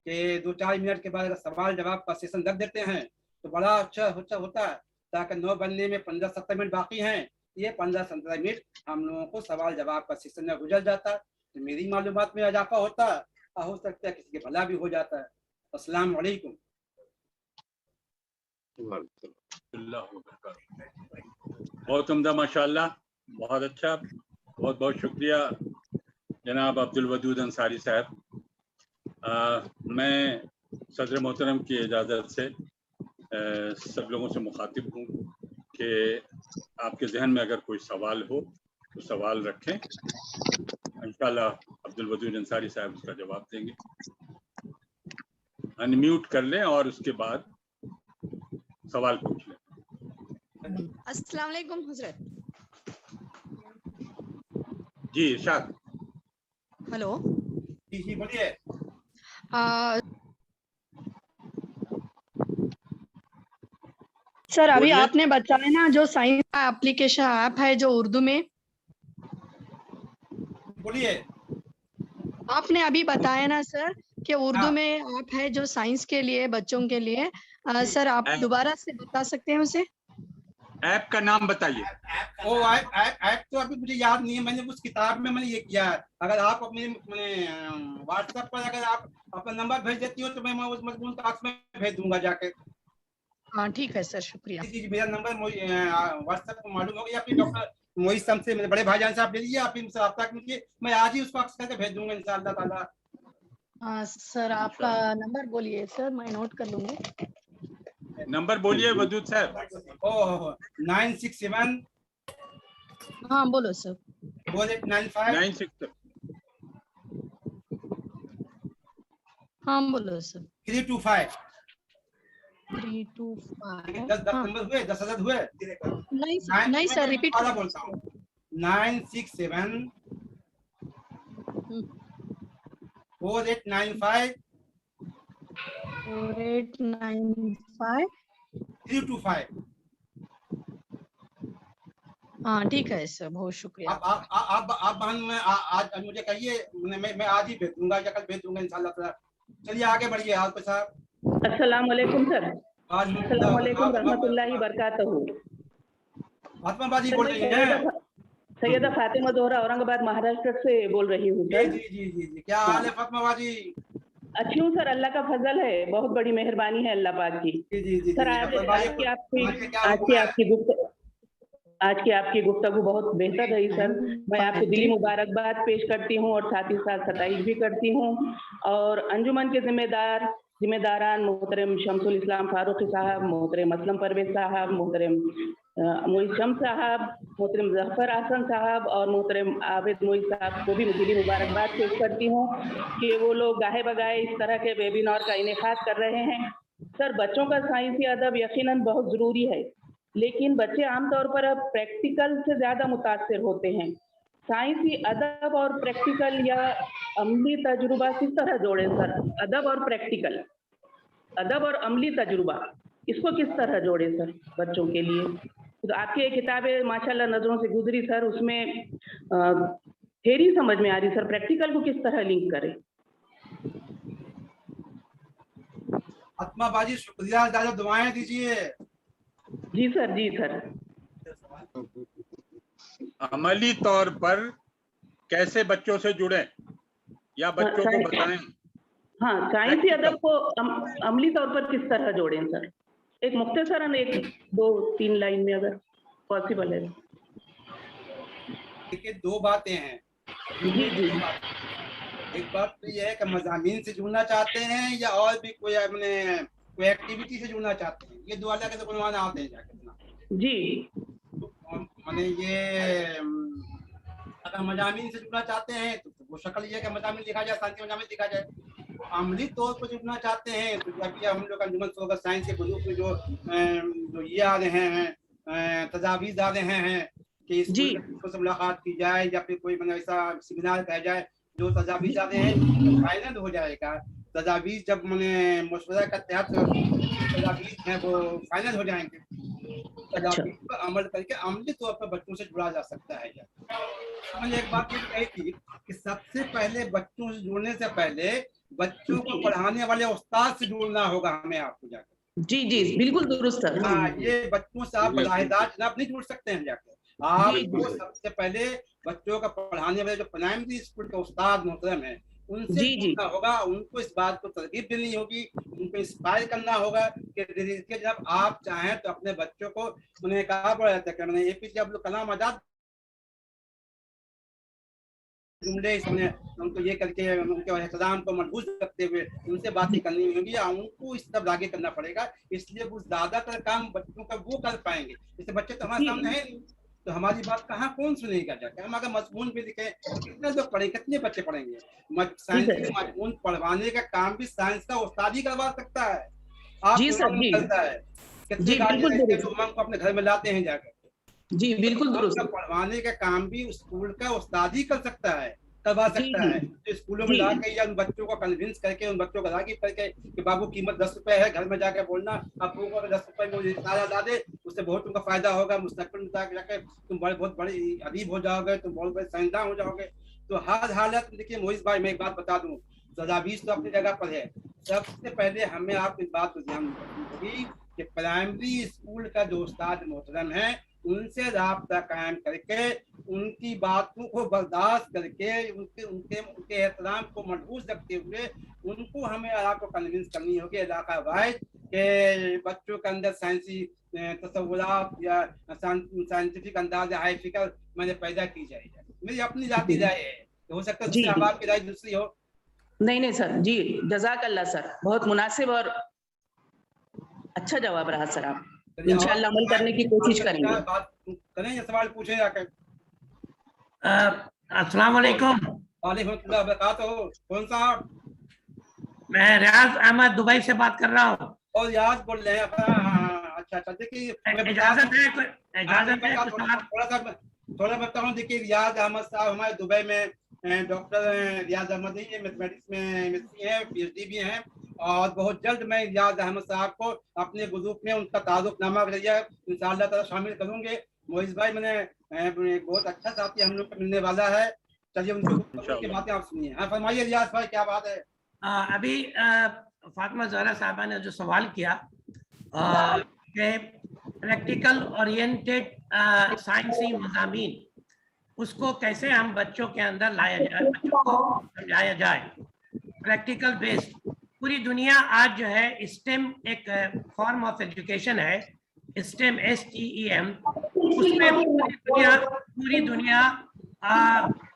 कि 2-4 मिनट के बाद अगर सवाल जवाब का सेशन रख देते हैं तो बड़ा अच्छा होता है, ताकि 9 बनने में 15-17 मिनट बाकी हैं, ये 15-17 मिनट हम लोगों को सवाल जवाब का सेशन में गुजर जाता है, तो मेरी मालूमात में इजाफा होता है और हो सकता है किसी के भला भी हो जाता है। अस्सलाम वालेकुम। बहुत उम्दा, माशाल्लाह, बहुत अच्छा, बहुत बहुत शुक्रिया जनाब अब्दुल वदूद अंसारी साहब। मैं सदर मोहतरम की इजाज़त से सब लोगों से मुखातिब हूँ कि आपके जहन में अगर कोई सवाल हो तो सवाल रखें, इंशाल्लाह अब्दुल वदूद अंसारी साहब उसका जवाब देंगे। अनम्यूट कर लें और उसके बाद सवाल पूछ लें। अस्सलाम वालेकुम हजरत। जी इरशाद। हेलो। जी बोलिए। सर अभी बोलिए। आपने बताया ना जो साइंस का एप्लीकेशन ऐप है जो उर्दू में, बोलिए। आपने अभी बताया ना सर कि उर्दू हाँ। में ऐप है जो साइंस के लिए, बच्चों के लिए। सर आप दोबारा से बता सकते हैं उसे? ऐप का नाम बताइए। ऐप तो अभी मुझे याद नहीं है, मैंने उस किताब में मैंने ये किया है। अगर आप अपने व्हाट्सएप पर अगर आप अपना नंबर भेज देती हो तो मैं उस मजमून का में भेज दूंगा जाके। हाँ ठीक है सर, शुक्रिया। जी मेरा नंबर व्हाट्सएप पर मालूम हो गया। अपनी डॉक्टर मोहित शम्स से, मेरे बड़े भाईजान से आप ले लीजिए, आप इनसे रब्ता कीजिए, मैं आज ही उसको अक्स करके भेज दूंगा इंशाअल्लाह ताला। सर आपका नंबर बोलिए सर, मैं नोट कर लूंगी। नंबर बोलिए वदूद साहब। 967। हाँ बोलो सर। 4895 हाँ बोलो सर। 325 325। 10 नंबर हुए, 10 अदद हुए। नहीं सर, रिपीट बोलता हूँ। 967 4895 4895 325। हाँ ठीक है सर, बहुत शुक्रिया। आप बहन में आज मुझे कहिए, मैं आज ही भेज दूंगा या कल भेज दूंगा इंशाल्लाह ताला। चलिए आगे बढ़िए आपके साथ। अस्सलाम वालेकुम सर। अस्सलाम वालेकुम रहमतुल्लाहि बरकातहू। फातिमा बाजी सर बोल मैं रही हैं? सैयदा फातिमा जोहरा औरंगाबाद महाराष्ट्र से बोल रही हूँ सर। जी क्या हाल है फातिमा बाजी? अच्छी हूँ सर, अल्लाह का फजल है, बहुत बड़ी मेहरबानी है अल्लाह पाक की। जी सर आज की आपकी गुफ्तगू बहुत बेहतर रही सर। मैं आपको दिली मुबारकबाद पेश करती हूँ और साथ ही साथ सताइश भी करती हूँ। और अंजुमन के जिम्मेदारान मोहतरम शमसुल इस्लाम फारूकी साहब, मोहतरम असलम परवेज साहब, मोहतरम मोहित शम्स साहब, मोहतरम जफर हसन साहब और मोहतरम आबिद मोहित साहब को भी दिली मुबारकबाद पेश करती हूँ कि वो लोग गाहे बगाए इस तरह के वेबिनार का इनेकाद कर रहे हैं। सर बच्चों का साइंसी अदब यकीनन बहुत ज़रूरी है, लेकिन बच्चे आमतौर पर अब प्रैक्टिकल से ज़्यादा मुतासिर होते हैं। साइंसी अदब और प्रैक्टिकल या अमली तजुर्बा किस तरह जोड़े सर? अदब और अमली तजुर्बा इसको किस तरह जोड़े सर बच्चों के लिए? तो आपकी किताबें माशाल्लाह नज़रों से गुजरी सर, उसमें थेरी समझ में आ रही सर, प्रैक्टिकल को किस तरह लिंक करें? फातिमा बाजी शुक्रिया, ज़्यादा दुआएं दीजिए। जी सर। अमली तौर पर कैसे बच्चों से जुड़े या बच्चों को बताएं? हाँ, साइंसी अदब को अमली तौर पर किस तरह जोड़ें सर? एक मुख्तसरन 1-2-3 लाइन में अगर पॉसिबल है। देखिए 2 बातें हैं। जी। एक बात तो ये है कि मज़ामीन से जुड़ना चाहते हैं या और भी कोई कोई एक्टिविटी से जुड़ना चाहते हैं, ये 2 अलग अलग बनवाना आते हैं जाके जी। मैंने ये अगर मज़ामीन से जुड़ना चाहते हैं तो वो शक्ल ये है कि मज़ामीन लिखा जाए, साइंसी मज़ामीन लिखा जाए। अमली तौर पर जुड़ना चाहते हैं तो जब हम लोग अंजुमन सोगा साइंस के बुजुर्ग में जो ये आ रहे हैं तजावीज़ आ रहे हैं कि इसको से मुलाकात की जाए या फिर कोई मतलब ऐसा सेमिनार किया जाए, जो तजावीज़ आ रहे हैं फाइनल हो जाएगा। तजावीज़ जब मैंने मशवरा के तहत तजावीज़ हैं वो फाइनल हो जाएंगे, तजावीज़ पर अमल करके अमली तौर पर बच्चों से जुड़ा जा सकता है। मैंने एक बात ये कही थी कि सबसे पहले बच्चों से जुड़ने से पहले बच्चों को पढ़ाने वाले उस्ताद से जुड़ना होगा हमें, आपको जाकर जी जी बिल्कुल दुरुस्त सर। हाँ, ये बच्चों से आप बलाहिदार जनाब नहीं जुड़ सकते हैं जाकर। आपको सबसे पहले बच्चों का पढ़ाने वाले जो प्राइमरी स्कूल के उस्ताद मोहतरम है उनसे जुड़ना होगा, उनको इस बात को तरगीब देनी होगी, उनको इंस्पायर करना होगा कि जब आप चाहें तो अपने बच्चों को, उन्हें कहा पड़ा जाता है, मैंने APJ अब्दुल कलाम आजाद जुमले उनको ये करके उनके एहतराम को मजबूत रखते हुए उनसे बातें करनी होगी, उनको इस तरफ आगे करना पड़ेगा। इसलिए वो ज्यादातर काम बच्चों का वो कर पाएंगे, जैसे बच्चे तो हमारे सामने है नहीं, तो हमारी बात कहाँ कौन सुनेगा जाकर। हम अगर मजमून भी लिखे, कितने लोग पढ़ेंगे, कितने बच्चे पढ़ेंगे। साइंस के मजमून पढ़वाने का काम भी साइंस का उस्ताद ही करवा सकता है। आप करता है, कितने को अपने घर में लाते हैं जाकर। जी बिल्कुल दुरुस्त। पढ़वाने का काम भी स्कूल का उस्ताद ही कर सकता है, करवा सकता है। तो स्कूलों में लाके या उन बच्चों को कन्विंस करके, उन बच्चों को रागी करके कि बाबू कीमत 10 रुपए है, घर में जाके बोलना आपको को 10 रुपए में ताला ला दे, उससे बहुत तुमका फायदा होगा, मुस्तकबिल में जाके तुम बहुत बड़े अदीब हो जाओगे, तुम बहुत बड़े साइंसदान हो जाओगे। तो हर हालत में देखिए मोहित भाई, मैं एक बात बता दूं, तजावीज तो अपनी जगह पर है। सबसे पहले हमें आपको इस बात को ध्यान रखनी होगी कि प्राइमरी स्कूल का जो उस्ताद मोहतरम है उनसे राब्ता कायम करके, उनकी बातों को बर्दाश्त करके, उनके एहतराम को मजबूत रखते हुए उनको हमें आपको कन्विंस करनी होगी इलाका वाइज के बच्चों के अंदर साइंसी तसव्वुरात या साइंटिफिक अंदाज हाई फिक्र मैंने पैदा की जाए। मेरी अपनी जाती राय है, हो सकता है आपकी राय दूसरी हो। नहीं नहीं सर, जी जज़ाकल्लाह सर, बहुत मुनासिब और अच्छा जवाब रहा सर। आप इंशाअल्लाह अमल करने की कोशिश करेंगे। बात करें या सवाल पूछे जाकर? अस्सलाम वालेकुम। वालेकुम अस्सलाम बरकातहू। कौन साहब? मैं रियाज अहमद दुबई से बात कर रहा हूँ। और रियाज बोल रहे हैं? अच्छा देखिए, इजाजत है थोड़ा बताऊँ। देखिए रियाज अहमद साहब हमारे दुबई में डॉक्टर रियाज अहमद ही मैथमेटिक्स में MSc है, PhD भी हैं, और बहुत जल्द मैं रियाज अहमद साहब को अपने ग्रुप में उनका तारुफनामा वगैरह इंशाअल्लाह ताला शामिल करूंगे। मोहित भाई, मैंने बहुत अच्छा साथी हम लोग को मिलने वाला है। चलिए उनकी बातें आप सुनिए। हाँ फरमाइए रियाज भाई, क्या बात है? अभी फातिमा ज़हरा साहबा ने जो सवाल किया कि प्रैक्टिकल ओरिएंटेड साइंसी मज़ामीन, उसको कैसे हम बच्चों के अंदर लाया जाए, बच्चों को समझाया जाए प्रैक्टिकल बेस्ड। पूरी दुनिया आज जो है स्टेम एक फॉर्म ऑफ एजुकेशन है, स्टेम STEM, उसमें पूरी दुनिया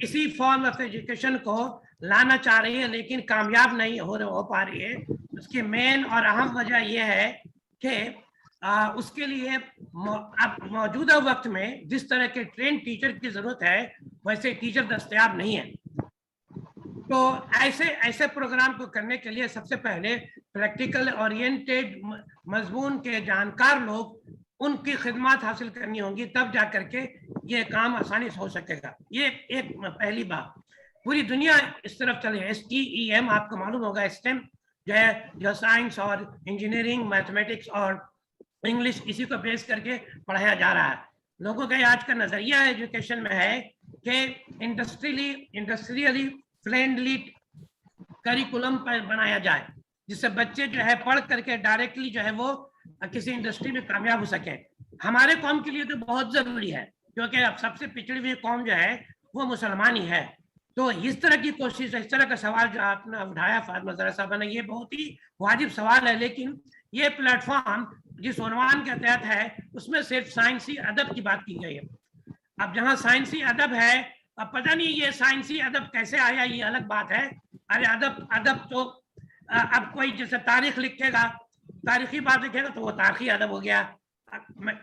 इसी फॉर्म ऑफ एजुकेशन को लाना चाह रही है, लेकिन कामयाब नहीं हो पा रही है। उसकी मेन और अहम वजह यह है कि उसके लिए अब मौजूदा वक्त में जिस तरह के ट्रेन टीचर की जरूरत है वैसे टीचर दस्तयाब नहीं है। तो ऐसे प्रोग्राम को करने के लिए सबसे पहले प्रैक्टिकल ओरिएंटेड मजमून के जानकार लोग, उनकी खिदमत हासिल करनी होगी, तब जा करके ये काम आसानी से हो सकेगा। ये एक पहली बात। पूरी दुनिया इस तरफ चले। STEM आपको मालूम होगा, स्टेम जो है, जो साइंस और इंजीनियरिंग, मैथमेटिक्स और इंग्लिश, इसी को बेस करके पढ़ाया जा रहा है। लोगों का आज का नजरिया एजुकेशन में है कि इंडस्ट्रियली फ्रेंडली करिकुलम पर बनाया जाए, जिससे बच्चे जो है पढ़ करके डायरेक्टली जो है वो किसी इंडस्ट्री में कामयाब हो सके। हमारे कौम के लिए तो बहुत जरूरी है, क्योंकि अब सबसे पिछड़ी हुई कौम जो है वो मुसलमान ही है। तो इस तरह की कोशिश, इस तरह का सवाल जो आपने उठाया फातिमा ज़हरा साहबा ने, ये बहुत ही वाजिब सवाल है। लेकिन ये प्लेटफॉर्म जिस उन्वान के तहत है उसमें सिर्फ साइंसी अदब की बात की गई है। अब जहाँ साइंसी अदब है, अब पता नहीं ये साइंसी अदब कैसे आया, ये अलग बात है। अरे अदब तो अब कोई जैसे तारीख लिखेगा, तारीखी बात लिखेगा तो वो तारीखी अदब हो गया।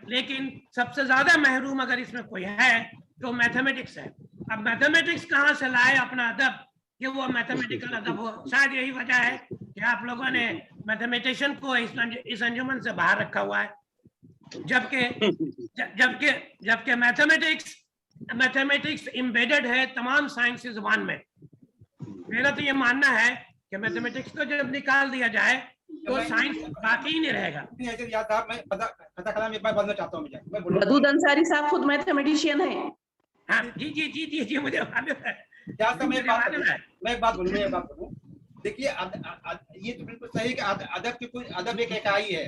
लेकिन सबसे ज्यादा महरूम अगर इसमें कोई है तो मैथमेटिक्स है। अब मैथमेटिक्स कहाँ से लाए अपना अदब कि वो मैथमेटिकल अदब हो? शायद यही वजह है कि आप लोगों ने मैथमेटिशियन को इस अंजुमन से बाहर रखा हुआ है, जबकि मैथमेटिक्स एम्बेडेड है तमाम साइंस की जुबान में। मेरा तो ये मानना है कि मैथमेटिक्स को जब निकाल दिया जाए तो साइंस बाकी ही नहीं रहेगा। वदूद अंसारी साहब खुद मैथमेटिशियन है। हाँ जी मुझे मालूम है। मैं एक बात बोलूँ। देखिए ये तो बिल्कुल सही कि अदब की कोई अदब एक इकाई है,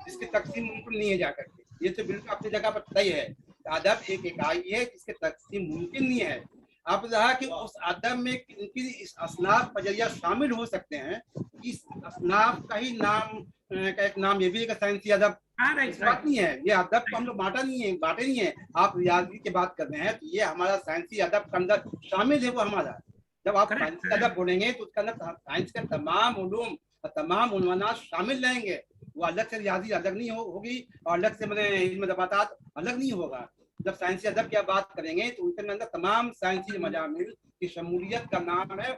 जिसकी तकसीम मुमकिन नहीं है जाकर के। ये तो बिल्कुल अपनी जगह पर तय है। अदब एक इकाई है जिसकी तकसीम मुमकिन नहीं है। आप रहा कि उस अदब में इनकी इस असनाफ बजरिया शामिल हो सकते हैं। इस असनाफ का ही नाम का एक नाम ये भी है साइंसी अदब। इस बात नहीं है, ये अदब को हम लोग बांटे नहीं है। आप रियाजी की बात कर रहे हैं तो ये हमारा साइंसी अदब के अंदर शामिल है वो हमारा। जब आप साइंसी अदब बोलेंगे तो उसके अंदर साइंस के तमाम उलूम और तमाम उन्वानात शामिल रहेंगे। वो अलग से रियाजी अलग नहीं होगी और अलग से मैंने इल्म नबातात अलग नहीं होगा। जब साइंसी अदब की बात करेंगे तो उनके अंदर तमाम साइंसी मजामिल की शमूलियत का नाम है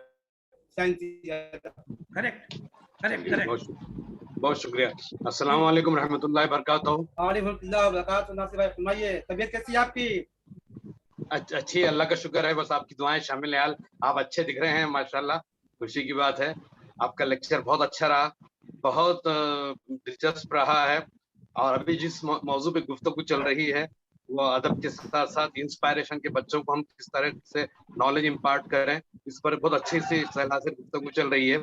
साइंसी अदब। Correct correct correct. बहुत शुक्रिया। अस्सलाम वालेकुम रहमतुल्लाहि बरकातहू। वालेकुम सलाम बरकातहू। नासिर भाई फरमाइए, तबीयत कैसी है आपकी? अच्छी, अल्लाह का शुक्र है। बस आपकी दुआएं शामिल है। आप अच्छे दिख रहे हैं माशाल्लाह, खुशी की बात है। आपका लेक्चर बहुत अच्छा रहा, बहुत दिलचस्प रहा है। और अभी जिस मौजू पे गुफ्तगू चल रही है वो अदब के साथ साथ इंस्पायरेशन के बच्चों को हम किस तरह से नॉलेज इम्पार्ट करें, इस पर बहुत अच्छी सी सलाह से गुफ्तगू चल रही है।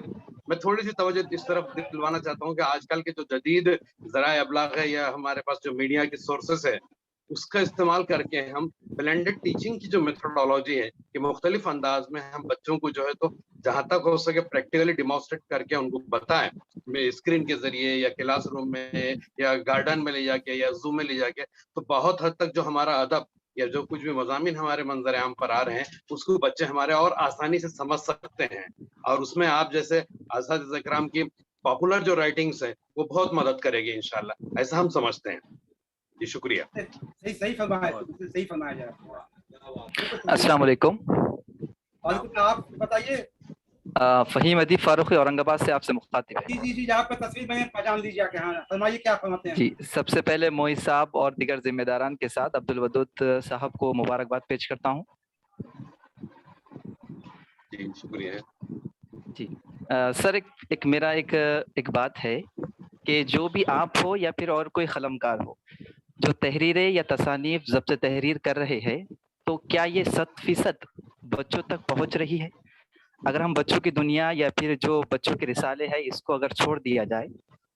मैं थोड़ी सी तवज्जो इस तरफ दिलवाना चाहता हूँ कि आजकल के जो जदीद ज़राए अबलाग है या हमारे पास जो मीडिया की सोर्सेस है उसका इस्तेमाल करके हम ब्लेंडेड टीचिंग की जो मेथोडोलॉजी है कि मुख्तलिफ अंदाज में हम बच्चों को जो है तो जहाँ तक हो सके प्रैक्टिकली डिमॉन्स्ट्रेट करके उनको बताएं, स्क्रीन के जरिए या क्लास रूम में या गार्डन में ले जाके या जू में ले जाके, तो बहुत हद तक जो हमारा अदब या जो कुछ भी मज़ामीन हमारे मंजर आम पर आ रहे हैं उसको बच्चे हमारे और आसानी से समझ सकते हैं। और उसमें आप जैसे असातिज़ा इकराम की पॉपुलर जो राइटिंग्स है वो बहुत मदद करेगी इंशाल्लाह, ऐसा हम समझते हैं। जी शुक्रिया। सही फरमाया जाए। अस्सलाम वालेकुम। आप बताइए। फहीम अदीब फारूकी औरंगाबाद से आपसे मुखातिब है। जी आपका तस्वीर में पहचान लीजिए क्या? हाँ फरमाइए, क्या फरमाते हैं? जी, सबसे पहले मोइज साहब और दीगर जिम्मेदारान के साथ अब्दुल वदूद साहब को मुबारकबाद पेश करता हूँ। जी शुक्रिया। जी सर, मेरा एक बात है कि जो भी आप हो या फिर और कोई कलमकार हो जो तहरीरें या तसानीफ ज़ब्त तहरीर कर रहे हैं, तो क्या ये 100% बच्चों तक पहुंच रही है? अगर हम बच्चों की दुनिया या फिर जो बच्चों के रिसाले हैं इसको अगर छोड़ दिया जाए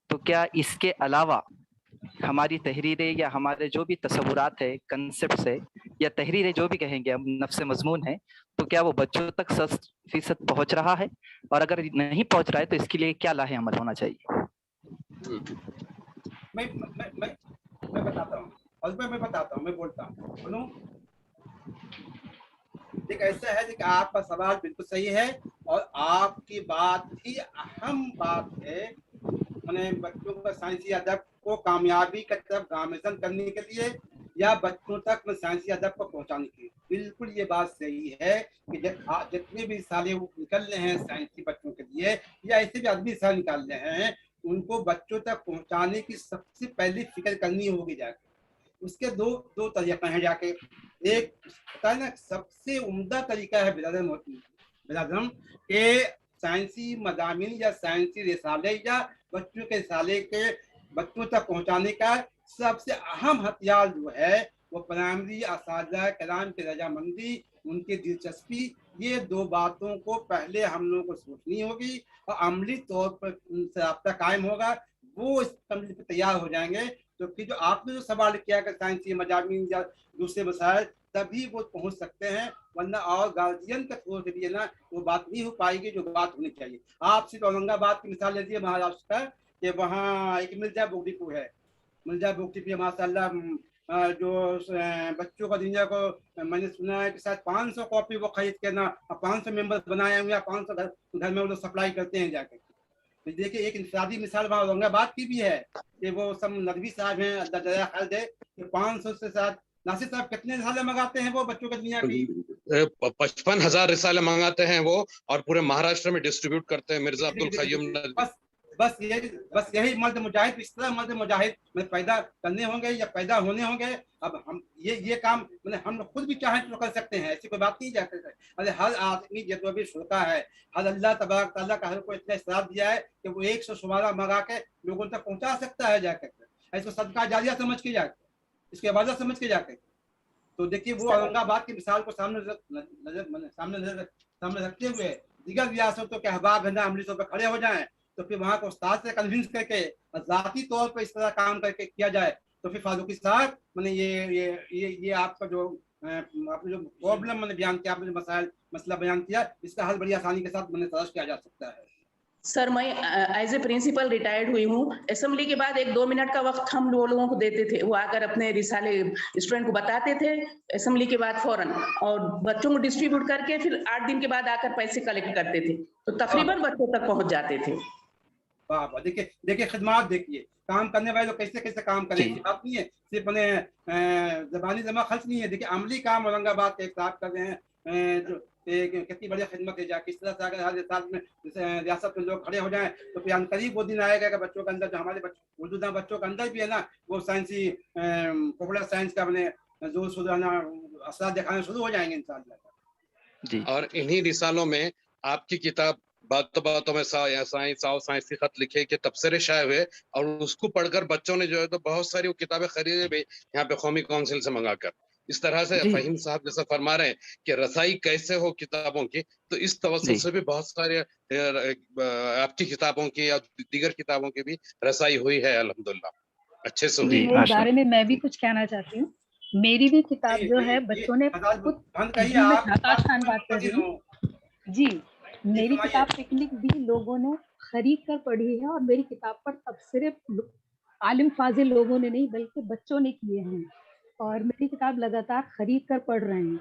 तो क्या इसके अलावा हमारी तहरीरें या हमारे जो भी तस्वुरात है, कंसेप्ट है या तहरीरें जो भी कहेंगे हम, नफ्स मजमून है, तो क्या वो बच्चों तक 100% पहुंच रहा है? और अगर नहीं पहुंच रहा है तो इसके लिए क्या लाहे अमल होना चाहिए? मैं बताता हूँ और मैं बोलता हूँ। सुनो, एक ऐसा है कि आपका सवाल बिल्कुल सही है और आपकी बात ही अहम बात है। मैंने बच्चों का साइंसी अदब को कामयाबी की तरफ गामजन करने के लिए या बच्चों तक साइंसी अदब को पहुंचाने के लिए बिल्कुल ये बात सही है कि जितने भी साले निकल रहे हैं साइंसी बच्चों के लिए या ऐसे भी अदबी साल निकाल रहे हैं, उनको बच्चों तक पहुंचाने की सबसे पहली फिक्र करनी होगी जाके। उसके दो तरीके हैं जाके। एक पता है ना, सबसे उम्दा तरीका है बिरादरम के साइंसी मज़ामीन या साइंसी रिसाले या बच्चों के रिसाले के बच्चों तक पहुंचाने का सबसे अहम हथियार जो है वो प्राइमरी असातिज़ा कराम की रजामंदी, उनकी दिलचस्पी, ये दो बातों को पहले हम लोगों को सोचनी होगी और अमली तौर पर उनसे राब्ता कायम होगा। वो इस अमली पर तैयार हो जाएंगे तो फिर जो आपने जो सवाल किया कि साइंसी मजामीन या दूसरे मसाइल, तभी वो पहुंच सकते हैं, वरना और गार्जियन के तौर से भी है ना वो बात नहीं हो पाएगी जो बात होनी चाहिए। आप सिर्फ औरंगाबाद की मिसाल लीजिए, महाराष्ट्र का, कि वहाँ एक मिर्जा बोगटीपुर है। मिर्जा बोगटीपुर माशाल्लाह जो बच्चों का दुनिया को मैंने सुना है कि शायद 500 कॉपी वो खरीद के ना 500 मेंबर्स बनाए हुए, 500 घर में वो लोग सप्लाई करते हैं जाके। तो देखिए एक इंफरादी मिसाल वहाँ औरंगाबाद की भी है कि वो सब नदवी साहब हैं, अल्लाह जज़ा खैर दे, कि 500 से साथ नासिर साहब कितने रिसाले मंगाते हैं वो बच्चों की दुनिया की? 55,000 रिसाले मंगाते हैं वो और पूरे महाराष्ट्र में डिस्ट्रीब्यूट करते हैं। मिर्जा अब्दुल क़य्यूम बस यही मर्द मुजाहिद, इस तरह मर्द मुजाहिद में पैदा करने होंगे या पैदा होने होंगे। अब हम ये काम मतलब हम लोग खुद भी चाहें तो कर सकते हैं, ऐसी कोई बात नहीं जाती है। अरे हर आदमी जो भी शुरका है, हर अल्लाह तबारक तआला का हर को इतना इस्राफ दिया है कि वो 100 शुमारा मंगा के लोगों तक पहुंचा सकता है जाकर, इसको सदका जारिया समझ के जाकर, इसकी इबादत समझ के जाकर। तो देखिए वो औरंगाबाद की मिसाल को सामने रखते हुए दीगर रियासतों के अहबाब है ना अमली तौर पर खड़े हो जाएं तो फिर वहाँ को उस्ताद से कन्विंस करके ज़ाती तौर पर इस तरह काम करके किया जाए तो फिर फारूकी साहब मैंने ये आपका जो आपने जो प्रॉब्लम मैंने बयान किया, आपने जो मसला बयान किया, इसका हल बड़ी आसानी के साथ मैंने तलाश किया जा सकता है। सर मैं एज ए प्रिंसिपल रिटायर्ड हुई हूँ। असेंबली के बाद 1-2 मिनट का वक्त हम लोगों को देते थे, वो आकर अपने रिसाले स्टूडेंट को बताते थे असेंबली के बाद फौरन, और बच्चों को डिस्ट्रीब्यूट करके फिर 8 दिन के बाद आकर पैसे कलेक्ट करते थे, तो तकरीबन बच्चों तक पहुंच जाते थे। वाह, देखिए खिदमत, देखिए काम करने वाले लोग कैसे कैसे काम करेंगे, बात नहीं है सिर्फ ज़बानी जमा खर्च नहीं है। देखिए अमली काम औरंगाबाद के एक साहब कर रहे हैं, जो कितनी बड़ी खिदमत है। किस तरह से अगर हर साल में रियासत में लोग खड़े हो जाएं तो फिर करीब वो दिन आएगा कि बच्चों के अंदर, जो हमारे उर्दू बच्चों के अंदर भी है ना, वो साइंसी पॉपुलर साइंस का अपने जोर सुधारना असर दिखाना शुरू हो जाएंगे इंशाअल्लाह जी। और इन्हीं रिसालों में आपकी किताब बातों में साइंस के खत लिखे के तबसरे शाये हुए, और उसको पढ़कर बच्चों ने जो है तो बहुत सारी वो किताबें खरीदे भी यहाँ पे कौमी काउंसिल से मंगाकर। इस तरह से फहीम साहब जैसा फरमा रहे हैं कि रसाई कैसे हो किताबों की, तो इस तवज्जुह से भी बहुत सारे आपकी किताबों की या दीगर किताबों की भी रसाई हुई है अल्हम्दुलिल्लाह। अच्छे से जी, इस बारे में मैं भी कुछ कहना चाहती हूँ। मेरी भी किताब जो है बच्चों ने खुद, खान बात कर रही हूँ जी, मेरी किताब पिकनिक भी लोगों ने खरीद कर पढ़ी है, और मेरी किताब पर तबसरे आलिम फाजिल लोगों ने नहीं बल्कि बच्चों ने किए हैं, और मेरी किताब लगातार खरीद कर पढ़ रहे हैं।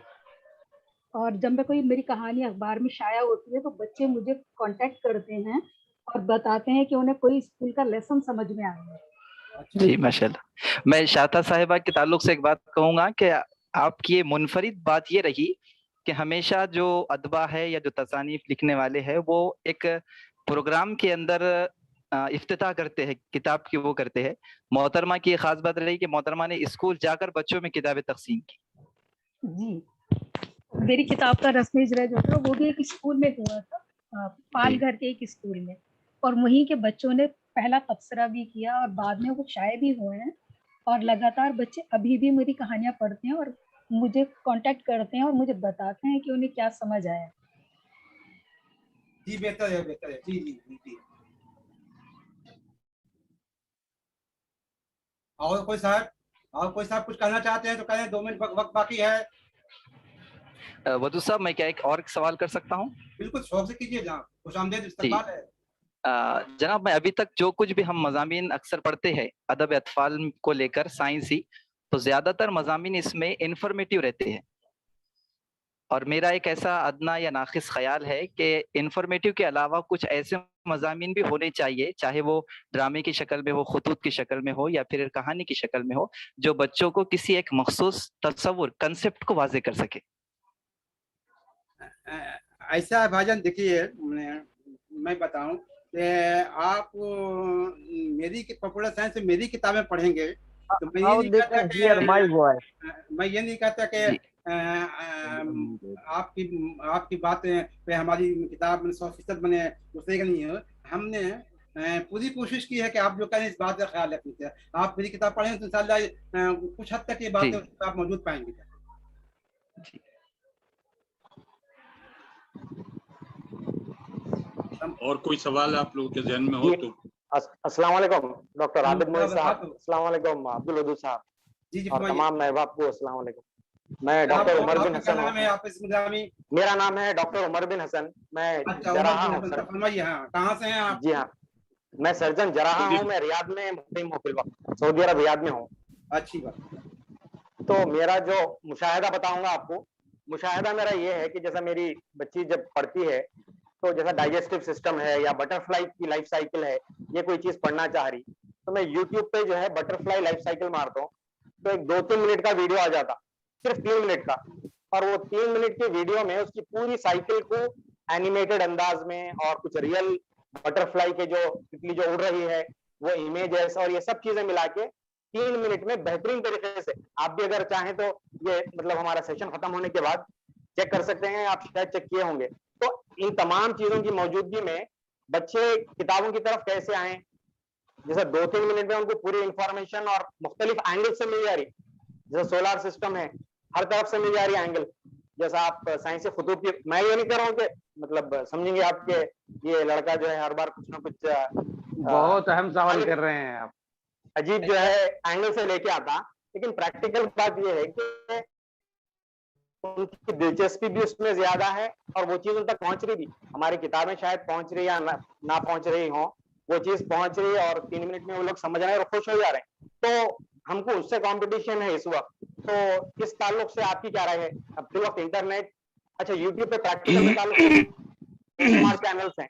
और जब मैं कोई मेरी कहानी अखबार में शाया होती है तो बच्चे मुझे कांटेक्ट करते हैं और बताते हैं कि उन्हें कोई स्कूल का लेसन समझ में आया है। जी माशाल्लाह। मैं शाता साहिबा के ताल्लुक से एक बात कहूँगा कि आपकी ये मुनफरिद बात ये रही कि हमेशा जो अदबा है या जो तसानीफ लिखने वाले हैं वो एक प्रोग्राम के अंदर इफ्तिताह करते हैं, किताब की वो करते हैं। मोहतरमा की खास बात रही कि मोहतरमा ने स्कूल जाकर बच्चों में किताबें तकसीम की। जी, मेरी किताब का रस्मी इजरा जो था वो भी एक स्कूल में हुआ था, पालघर के एक स्कूल में, और वहीं के बच्चों ने पहला तबसरा भी किया और बाद में वो शाये भी हुए हैं, और लगातार बच्चे अभी भी मेरी कहानियां पढ़ते हैं और मुझे कांटेक्ट करते हैं और मुझे बताते हैं कि उन्हें क्या समझ आया। जी बेहतर है, बेहतर है। जी जी जी। और कोई साहब कुछ कहना चाहते हैं तो कहें, 2 मिनट वक्त बाकी है। वदू साहब, मैं क्या एक और सवाल कर सकता हूँ? बिल्कुल, शौक से कीजिए, जनाब, खुशामदीद इस्तकबाल है। जनाब, मैं अभी तक जो कुछ भी हम मज़ामीन अक्सर पढ़ते हैं अदब अतफाल को लेकर साइंसी, तो ज्यादातर मज़ामीन इसमें इंफॉर्मेटिव रहते हैं, और मेरा एक ऐसा अदना या नाक़िस ख्याल है कि इंफॉर्मेटिव के अलावा कुछ ऐसे मज़ामीन भी होने चाहिए, चाहे वो ड्रामे की शक्ल में हो, खुतूत की शक्ल में हो, या फिर कहानी की शक्ल में हो, जो बच्चों को किसी एक मखसूस तस्वुर, कंसेप्ट को वाज़े कर सके। ऐसा भाईजान, देखिए मैं बताऊं कि आप मेरी पॉपुलर साइंस से मेरी किताबें पढ़ेंगे तो मैं ये नहीं कहता कि आपकी बातें पे हमारी किताब में 100% मैंने दूसरे नहीं है। हमने पूरी कोशिश की है कि आप जो कहें इस बात का ख्याल रखिए। आप मेरी किताब पढ़ें तो इंशाल्लाह कुछ हद तक ये बातें आप मौजूद पाएंगे। और कोई सवाल आप लोगों के जहन में हो तो? अस्सलाम वालेकुम डॉक्टर आबिद मोइज साहब, अस्सलाम वालेकुम अब्दुल वदूद साहब, और तमाम महबाब को अस्सलाम वालेकुम। मैं डॉक्टर उमर बिन हसन हूँ। मेरा नाम है डॉक्टर उमर बिन हसन। मैं जराहा हूँ सर। कहाँ से हैं आप? जी हाँ, मैं सर्जन जराहा हूँ। मैं रियाद में मुक़ीम हूँ, फिल वक्त सऊदी अरब रियाद में हूँ। अच्छी बात। तो मेरा जो मुशाहिदा बताऊंगा आपको, मुशाहिदा मेरा ये है कि जैसा मेरी बच्ची जब पढ़ती है तो जैसा डाइजेस्टिव सिस्टम है या बटरफ्लाई की लाइफ साइकिल है, ये कोई चीज पढ़ना चाह रही, तो मैं यूट्यूब पे जो है बटरफ्लाई लाइफ साइकिल मारता हूँ तो एक 2-3 मिनट का वीडियो आ जाता, सिर्फ 3 मिनट का, और वो 3 मिनट के वीडियो में उसकी पूरी साइकिल को एनिमेटेड अंदाज में और कुछ रियल बटरफ्लाई के जो तितली जो उड़ रही है वो इमेजेस और ये सब चीजें मिला के 3 मिनट में बेहतरीन तरीके से, आप भी अगर चाहें तो ये मतलब हमारा सेशन खत्म होने के बाद चेक कर सकते हैं, आप शायद चेक किए होंगे। तो इन तमाम चीजों की मौजूदगी में बच्चे किताबों की तरफ कैसे आए, जैसे 2-3 मिनट में उनको पूरी इंफॉर्मेशन और मुख्तलिफ एंगल से मिल जा रही, जैसे सोलर सिस्टम है, हर तरफ से मिल जा रही एंगल, जैसा आप साइंस से खुतूब की, मैं ये नहीं कह रहा हूँ कि मतलब समझेंगे आपके ये लड़का जो है हर बार कुछ ना कुछ बहुत अहम सवाल कर रहे हैं आप, अजीब जो है एंगल से लेके आता, लेकिन प्रैक्टिकल बात ये है कि उनकी दिलचस्पी भी उसमें ज्यादा है और वो चीज उन तक पहुंच रही भी, हमारी किताबें शायद पहुंच रही या ना पहुंच रही हो, वो चीज पहुंच रही है और 3 मिनट में वो लोग समझ रहे हैं और खुश हो जा रहे हैं। तो हमको उससे कंपटीशन है इस वक्त। तो इस ताल्लुक से आपकी क्या राय है? अब फिर वक्त इंटरनेट, अच्छा यूट्यूब पे प्रैक्टिकल के ताल्लुक से स्मार्ट चैनल्स हैं,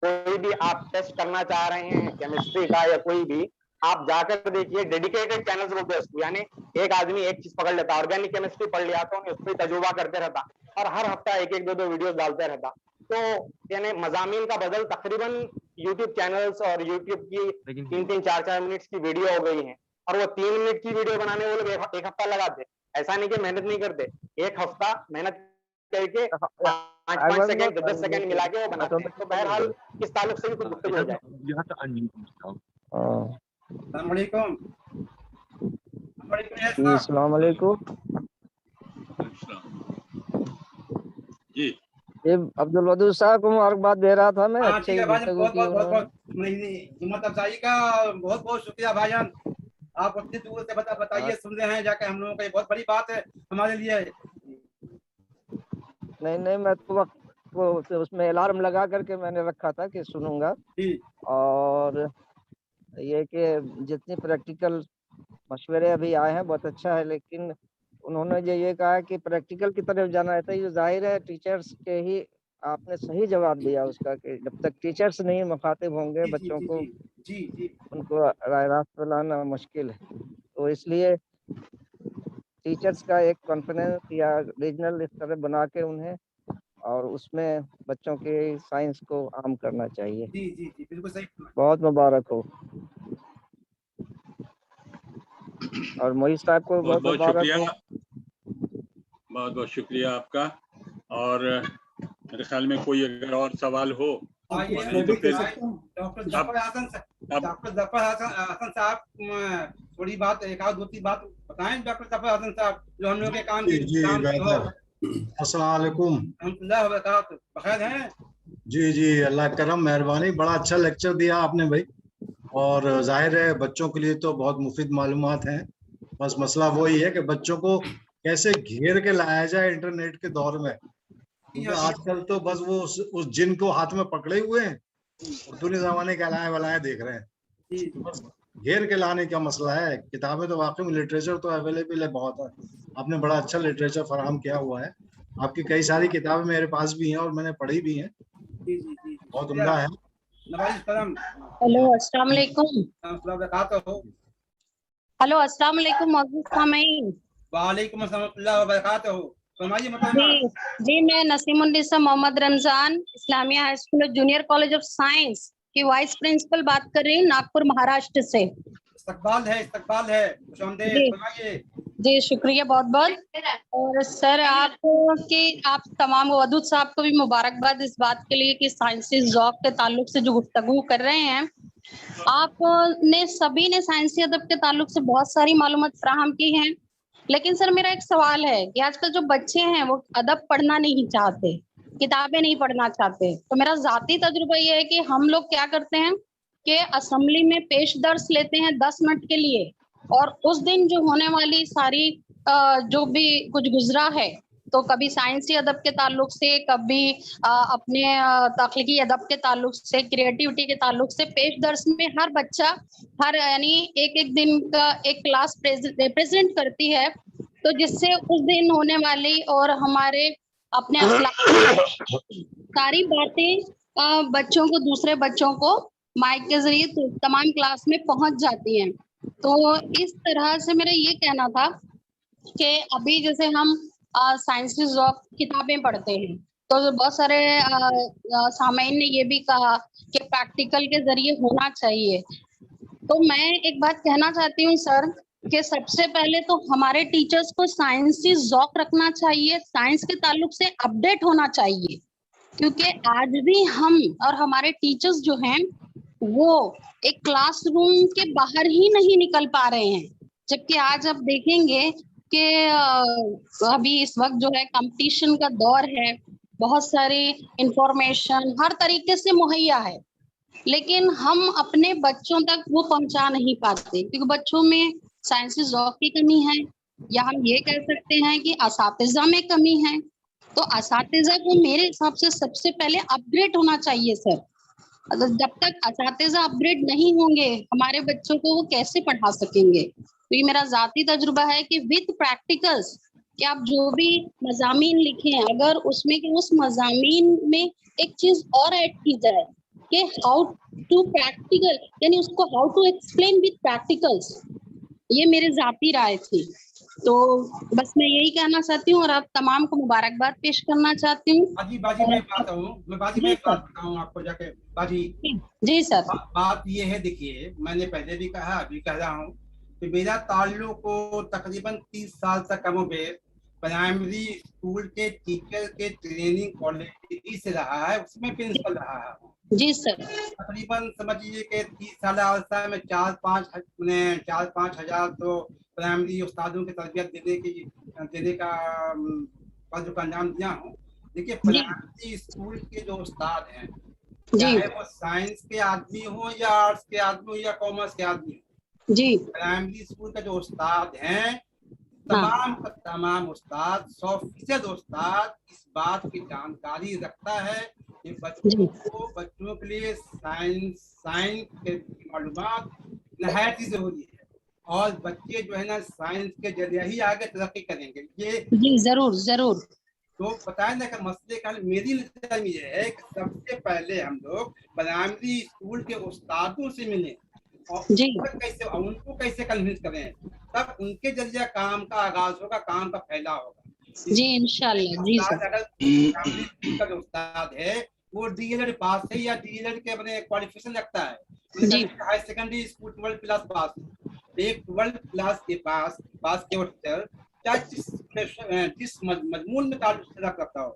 कोई भी आप टेस्ट करना चाह रहे हैं केमिस्ट्री का या कोई भी, आप जाकर देखिए डेडिकेटेड चैनल्स बोलते हैं उसको, यानी एक आदमी एक चीज पकड़ लेता, ऑर्गेनिक केमिस्ट्री पढ़ लिया तो उस पर तजुर्बा करते रहता और हर हफ्ता एक एक दो वीडियोस डालते रहता। तो यानी मजामीन का बदल तकरीबन यूट्यूब चैनल्स और यूट्यूब की 3-3, 4-4 मिनट्स की वीडियो हो गई है और वो 3 मिनट की वीडियो बनाने वो लोग एक हफ्ता लगाते। ऐसा नहीं कि मेहनत नहीं करते, एक हफ्ता मेहनत करके 5 सेकंड 10 सेकंड मिला के वो बनाते हैं। तो बहरहाल इस ताल्लुक से भी कुछ गुफ्तगू हो जाए। अस्सलाम वालेकुम जी। ये अब्दुल वदूद साहब को मुबारकबाद दे रहा था मैं। अच्छे ठीक है भाईजान, बहुत हिम्मत अफजाई का बहुत बहुत शुक्रिया भाईजान, आप अपनी दूर से बताइए, सुन रहे हैं जाके हम लोगों का, ये बहुत बड़ी बात है हमारे लिए। नहीं मैं तो वक्त को उसमें अलार्म लगा करके मैंने रखा था कि सुनूंगा, और ये कि जितनी प्रैक्टिकल मशवरे अभी आए हैं बहुत अच्छा है, लेकिन उन्होंने जो ये कहा कि प्रैक्टिकल की तरफ जाना है, तो ये जाहिर है टीचर्स के ही, आपने सही जवाब दिया उसका कि जब तक टीचर्स नहीं मुखातिब होंगे बच्चों को, उनको राय रास्त पे लाना मुश्किल है। तो इसलिए टीचर्स का एक कॉन्फ्रेंस या रीजनल इस तरह बना के उन्हें, और उसमें बच्चों के साइंस को आम करना चाहिए। जी बिल्कुल सही। बहुत मुबारक हो, और मोहित साहब को बहुत मुबारक हो। बहुत बहुत शुक्रिया आपका। और मेरे ख्याल में कोई अगर और सवाल हो तो फिर डॉक्टर जफर हसन साहब थोड़ी बात, एक आध 2-3 बात बताएं डॉक्टर जफर हसन साहब, जो हम लोग के काम की। अस्सलाम वालेकुम। बखैर हैं? जी अल्लाह करम मेहरबानी, बड़ा अच्छा लेक्चर दिया आपने भाई, और जाहिर है बच्चों के लिए तो बहुत मुफीद मालूमात हैं। बस मसला वही है कि बच्चों को कैसे घेर के लाया जाए इंटरनेट के दौर में, क्योंकि आजकल तो बस वो उस जिन को हाथ में पकड़े हुए हैं और दुनिया जमाने के अलाए वलाए देख रहे हैं। तो बस घेर के लाने का मसला है। किताबें तो वाकई में, लिटरेचर तो अवेलेबल है बहुत है, आपने बड़ा अच्छा लिटरेचर फराहम किया हुआ है, आपकी कई सारी किताबें मेरे पास भी हैं और मैंने पढ़ी भी हैं, बहुत उम्दा है। हेलो अस्सलाम वालेकुम। हेलो अस्सलाम वालेकुम मौजूद सामीन। वालेकुम अस्सलाम व बरकातहू। जी मैं Naseemunnisa Mohammed Ramzan Islamia high school junior college of science की वाइस प्रिंसिपल बात कर रही हूँ, नागपुर महाराष्ट्र से। इस्तकबाल है। जी शुक्रिया बहुत बहुत। और सर आप तमाम वदूद साहब को भी मुबारकबाद इस बात के लिए कि साइंसी ज़ौक़ के ताल्लुक से जो गुफ्तगू कर रहे हैं। आपने सभी ने साइंसी अदब के ताल्लुक से बहुत सारी मालूमात फराहम की हैं, लेकिन सर मेरा एक सवाल है कि आजकल जो बच्चे हैं वो अदब पढ़ना नहीं चाहते, किताबें नहीं पढ़ना चाहते। तो मेरा जाती तजुर्बा ये है कि हम लोग क्या करते हैं कि असेंबली में पेश दर्स लेते हैं 10 मिनट के लिए, और उस दिन जो होने वाली सारी जो भी कुछ गुजरा है, तो कभी साइंसी अदब के ताल्लुक से, कभी अपने तख्लीकी अदब के ताल्लुक से, क्रिएटिविटी के ताल्लुक से, पेश दर्स में हर बच्चा यानी एक दिन का एक क्लास रिप्रेजेंट करती है, तो जिससे उस दिन होने वाली और हमारे अपने सारी बातें बच्चों को, दूसरे बच्चों को माइक के जरिए तमाम क्लास में पहुंच जाती हैं। तो इस तरह से मेरा ये कहना था कि अभी जैसे हम साइंसी ज़ौक़ किताबें पढ़ते हैं, तो बहुत सारे सामीन ने ये भी कहा कि प्रैक्टिकल के जरिए होना चाहिए। तो मैं एक बात कहना चाहती हूँ सर कि सबसे पहले तो हमारे टीचर्स को साइंसी ज़ौक़ रखना चाहिए, साइंस के ताल्लुक से अपडेट होना चाहिए, क्योंकि आज भी हम और हमारे टीचर्स जो हैं वो एक क्लासरूम के बाहर ही नहीं निकल पा रहे हैं। जबकि आज आप देखेंगे کہ ابھی اس وقت جو ہے کمپٹیشن کا دور ہے, بہت ساری انفارمیشن ہر طریقے سے مہیا ہے, لیکن ہم اپنے بچوں تک وہ پہنچا نہیں پاتے کیونکہ بچوں میں سائنسی ذوق کی کمی ہے, یا ہم یہ کہہ سکتے ہیں کہ اساتذہ میں کمی ہے. تو اساتذہ کو میرے حساب سے سب سے پہلے اپ گریڈ ہونا چاہیے سر. جب تک اساتذہ اپ گریڈ نہیں ہوں گے ہمارے بچوں کو وہ کیسے پڑھا سکیں گے. تو یہ میرا ذاتی تجربہ ہے کہ وتھ پریکٹیکلس کہ آپ جو بھی مضامین لکھیں, اگر اس میں کہ اس مضامین میں ایک چیز اور ایڈ کی جائے کہ ہاؤ ٹو پریکٹیکل, یعنی اس کو how to explain with practicals, یہ میرے ذاتی رائے تھی. تو بس میں یہی کہنا چاہتی ہوں اور آپ تمام کو مبارکباد پیش کرنا چاہتی ہوں. باجی میں ایک بات بتاؤں آپ کو جا کے. باجی جی سر, بات یہ ہے, دیکھیے میں نے پہلے بھی کہا ابھی کہہ رہا ہوں کہ میرا تعلق تقریباً 30 سال سے کم و بیش پرائمری اسکول کے ٹیچر کے ٹریننگ کوالٹی سے رہا ہے, اس میں پرنسپل رہا ہے. جی سر, تقریباً سمجھیے کہ 30 سال عرصہ میں 4-5 ہزار تو پرائمری استادوں کی تربیت دینے کا فرض کا انجام دیا ہوں. دیکھیے پرائمری اسکول کے جو استاد ہیں, چاہے وہ سائنس کے آدمی ہوں یا آرٹس کے آدمی ہوں یا کامرس کے آدمی ہوں, جی پرائمری اسکول کا جو استاد ہیں تمام کا تمام استاد 100% استاد اس بات کی جانکاری رکھتا ہے کہ بچوں کے لیے سائنس کے معلومات نہایت ہی ضروری ہے, اور بچے جو ہے نا سائنس کے ذریعے ہی آگے ترقی کریں گے. یہ ضرور ضرور. تو بتائیں نا کہ مسئلے کا میری نظر میں یہ ہے کہ سب سے پہلے ہم لوگ پرائمری اسکول کے استادوں سے ملیں اور ان کو کیسے کنوینس کریں, تب ان کے ذریعے کام کا آغاز ہوگا, کام کا پھیلاؤ ہوگا. جی انشاءاللہ. جی سر, اگر کا جو استاد ہے وہ ڈی ایل ایڈ پاس ہے یا ڈی ایل ایڈ کے اپنے کوالیفیکیشن رکھتا ہے, ہائی سیکنڈری اسکول 12 کلاس پاس, ایک 12 کلاس کے پاس کے ٹیچر چاہے جس مضمون میں تعلق سے رکھتا ہو,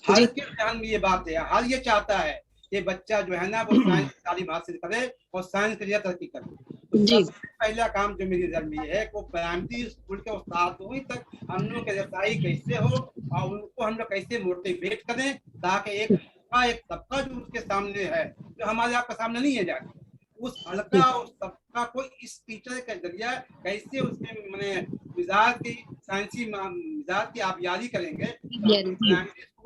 ہر کے ذہن میں یہ بات ہے, ہر یہ چاہتا ہے کہ بچہ جو ہے نا وہ سائنس کی تعلیم حاصل کرے اور سائنس کے لیے ترقی کرے. سب سے پہلا کام جو میری نظر میں یہ ہے کہ پرائمری اسکول کے استادوں تک ہم لوگ کی رسائی کیسے ہو اور ان کو ہم لوگ کیسے موٹیویٹ کریں تاکہ ایک طبقہ جو اس کے سامنے ہے, جو ہمارے آپ کے سامنے نہیں ہے جا کے, اس حلقہ اس طبقہ کو اس ٹیچر کے ذریعہ کیسے اس کے مزاج کی سائنسی مزاج کی آبیاری کریں گے.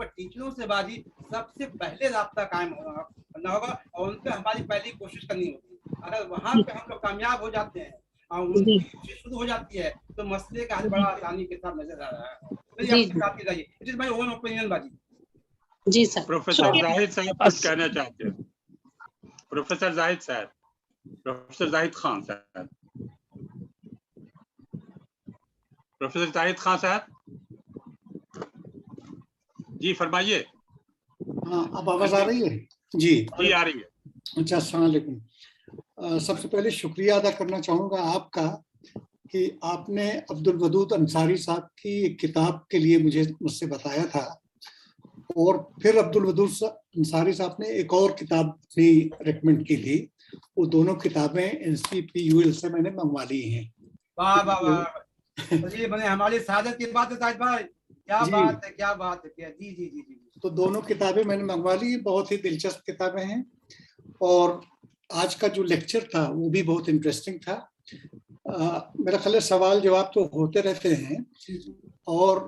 ٹیچروں سے بازی سب سے پہلے رابطہ قائم کرنا ہوگا اور ان پہ ہماری پہلی کوشش کرنی ہوگی. اگر وہاں پہ ہم لوگ کامیاب ہو جاتے ہیں اور ان کی کوشش شروع ہو جاتی ہے تو مسئلے کا حل بڑا آسانی کے ساتھ نظر آ رہا ہے. It is my own opinion باجی. جی سر. پروفیسر زاہد صاحب کچھ کہنا چاہتے ہیں. پروفیسر زاہد صاحب, پروفیسر زاہد خان صاحب, پروفیسر زاہد خان صاحب جی فرمائیے. ہاں اب آواز آ رہی ہے؟ جی جی آ رہی ہے. اچھا السلام علیکم. سب سے پہلے شکریہ ادا کرنا چاہوں گا آپ کا کہ آپ نے عبدالودود انصاری صاحب کی ایک کتاب کے لیے مجھ سے بتایا تھا, اور پھر عبدالودود انصاری صاحب نے ایک اور کتاب بھی ریکمینڈ کی تھی. وہ دونوں کتابیں NCPUL سے میں نے منگوا لی ہیں. واہ واہ واہ, ہماری سعادت کی بات ہے صاحب بھائی, کیا بات ہے کیا بات ہے. جی جی جی جی. تو دونوں کتابیں میں نے منگوا لی, بہت ہی دلچسپ کتابیں ہیں, اور آج کا جو لیکچر تھا وہ بھی بہت انٹرسٹنگ تھا. میرا خیال ہے سوال جواب تو ہوتے رہتے ہیں اور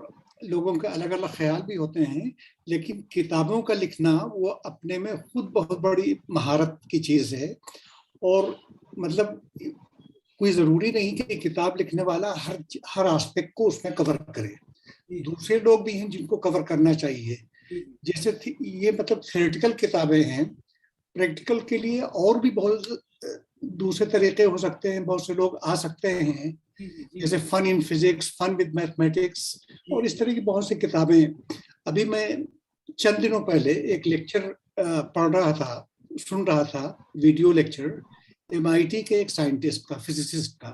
لوگوں کے الگ الگ خیال بھی ہوتے ہیں, لیکن کتابوں کا لکھنا وہ اپنے میں خود بہت بڑی مہارت کی چیز ہے. اور مطلب کوئی ضروری نہیں کہ کتاب لکھنے والا ہر آسپیکٹ کو اس میں کور کرے, دوسرے لوگ بھی ہیں جن کو کور کرنا چاہیے. جیسے یہ مطلب تھیوریٹیکل کتابیں ہیں, پریکٹیکل کے لیے اور بھی بہت دوسرے طریقے ہو سکتے ہیں, بہت سے لوگ آ سکتے ہیں, جیسے fun in physics, fun with mathematics, اور اس طرح کی بہت سی کتابیں. ابھی میں چند دنوں پہلے ایک لیکچر پڑھ رہا تھا, سن رہا تھا ویڈیو لیکچر MIT کے ایک سائنٹسٹ کا, فزسسٹ کا,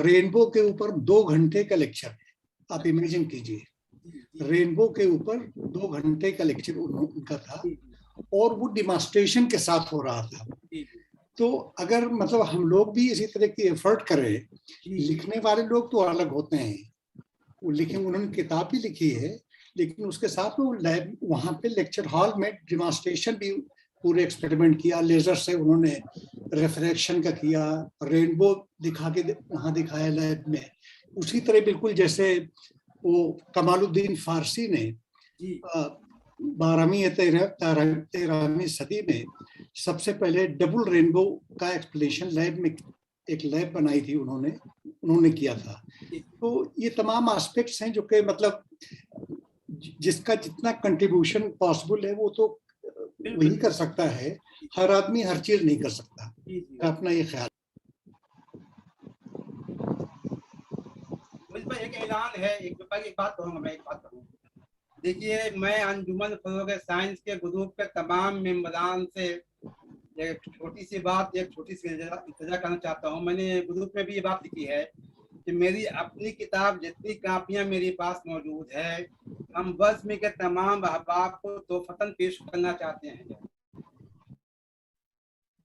رینبو کے اوپر 2 گھنٹے کا لیکچر. آپ امیجن کیجئے, رینبو کے اوپر 2 گھنٹے کا لیکچر ان کا تھا, اور وہ ڈیمانسٹریشن کے ساتھ ہو رہا تھا. تو اگر مطلب ہم لوگ بھی اسی طرح کی ایفرٹ کریں, لکھنے والے لوگ تو الگ ہوتے ہیں, लेकिन उन्होंने किताब भी लिखी है, लेकिन उसके साथ वो लैब वहाँ पे लेक्चर हॉल में डिमॉन्स्ट्रेशन भी पूरे एक्सपेरिमेंट किया, लेजर से उन्होंने रिफ्रैक्शन का किया, रेनबो दिखा के वहाँ दिखाया लैब में। उसी तरह बिल्कुल जैसे वो कमालुद्दीन फारसी ने 12वीं या 13वीं सदी में सबसे पहले डबल रेनबो का एक्सप्लेनेशन लैब में एक लैब बनाई थी, उन्होंने किया था। तो ये तमाम एस्पेक्ट्स हैं जो कि मतलब जिसका जितना कंट्रीब्यूशन पॉसिबल है वो तो वही कर सकता है, हर आदमी हर चीज नहीं कर सकता। अपना ये ख्याल। एक ऐलान है, एक बात कहूँगा, मैं एक बात कहूँगा। देखिए, मैं अंजुमन फरोग साइंस के ग्रुप के तमाम मेंबरान से एक छोटी सी इल्तिजा करना चाहता हूँ। मैंने ग्रुप में भी ये बात लिखी है कि मेरी अपनी किताब जितनी कापियाँ मेरे पास मौजूद है, हम बज़्म के तमाम अहबाब को तोहफ़तन पेश करना चाहते हैं।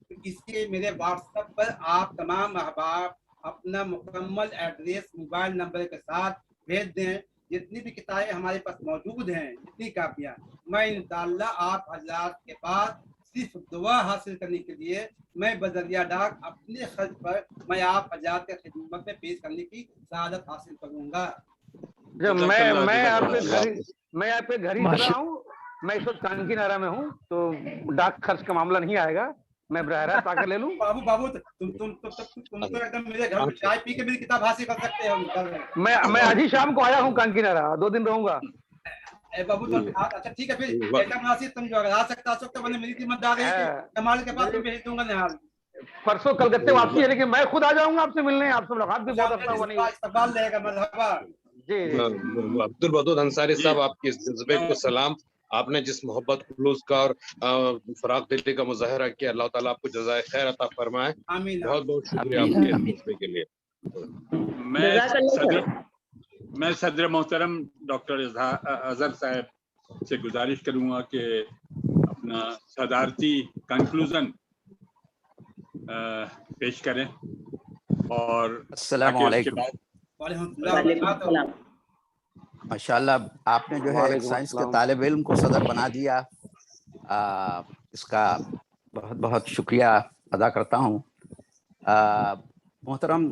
तो इसलिए मेरे व्हाट्सएप पर आप तमाम अहबाब अपना मुकम्मल एड्रेस, मोबाइल नंबर के साथ भेज दें। जितनी भी किताबें हमारे पास मौजूद हैं, जितनी कापियाँ, मैं इंशाअल्लाह आप हज़रात के पास सिर्फ दुआ हासिल करने के लिए मैं बजरिया डाक अपने खर्च पर मैं आप हज़रात के खिदमत में पेश करने की सआदत हासिल करूँगा। मैं आपके घर ही रहा हूँ। मैं इस वक्त कांकीनारा में हूँ, तो डाक खर्च का मामला नहीं आएगा, मैं बराह रास्त आकर ले लूँ। बाबू तुम तो एकदम मेरे घर में चाय पी के मेरी किताब हासिल कर सकते हो। मैं आज ही शाम को आया हूँ कांकीनारा, 2 दिन रहूंगा। बाबू तो अच्छा ठीक है, फिर ऐसा मुनासिब समझो, अगर आ सकता तो मैंने मेरी जिम्मेदारी है कि कमाल के पास भेज दूंगा निहाल। परसों कलकत्ते वापसी है, लेकिन मैं खुद आ जाऊंगा आपसे मिलने। आपसे मुलाकात भी बहुत अच्छा हुआ नहीं। इस्तकबाल रहेगा। मरहबा जी। अब्दुल वदूद अंसारी साहब, आपके इस जज्बे को सलाम। आपने जिस मोहब्बत खुलूस का और फराग दिली का मुजाहरा किया, अल्लाह ताला आपको जज़ाए खैर अता फरमाए। बहुत बहुत शुक्रिया आपके जज्बे के लिए। मैं सदर मोहतरम डॉक्टर अजहर साहब से गुजारिश करूंगा कि अपना सदारती कंक्लूजन पेश करें और अस्सलामु अलैकुम। माशाल्लाह, आपने जो है साइंस के तालिब इल्म को सदर बना दिया, इसका बहुत बहुत शुक्रिया अदा करता हूँ। मोहतरम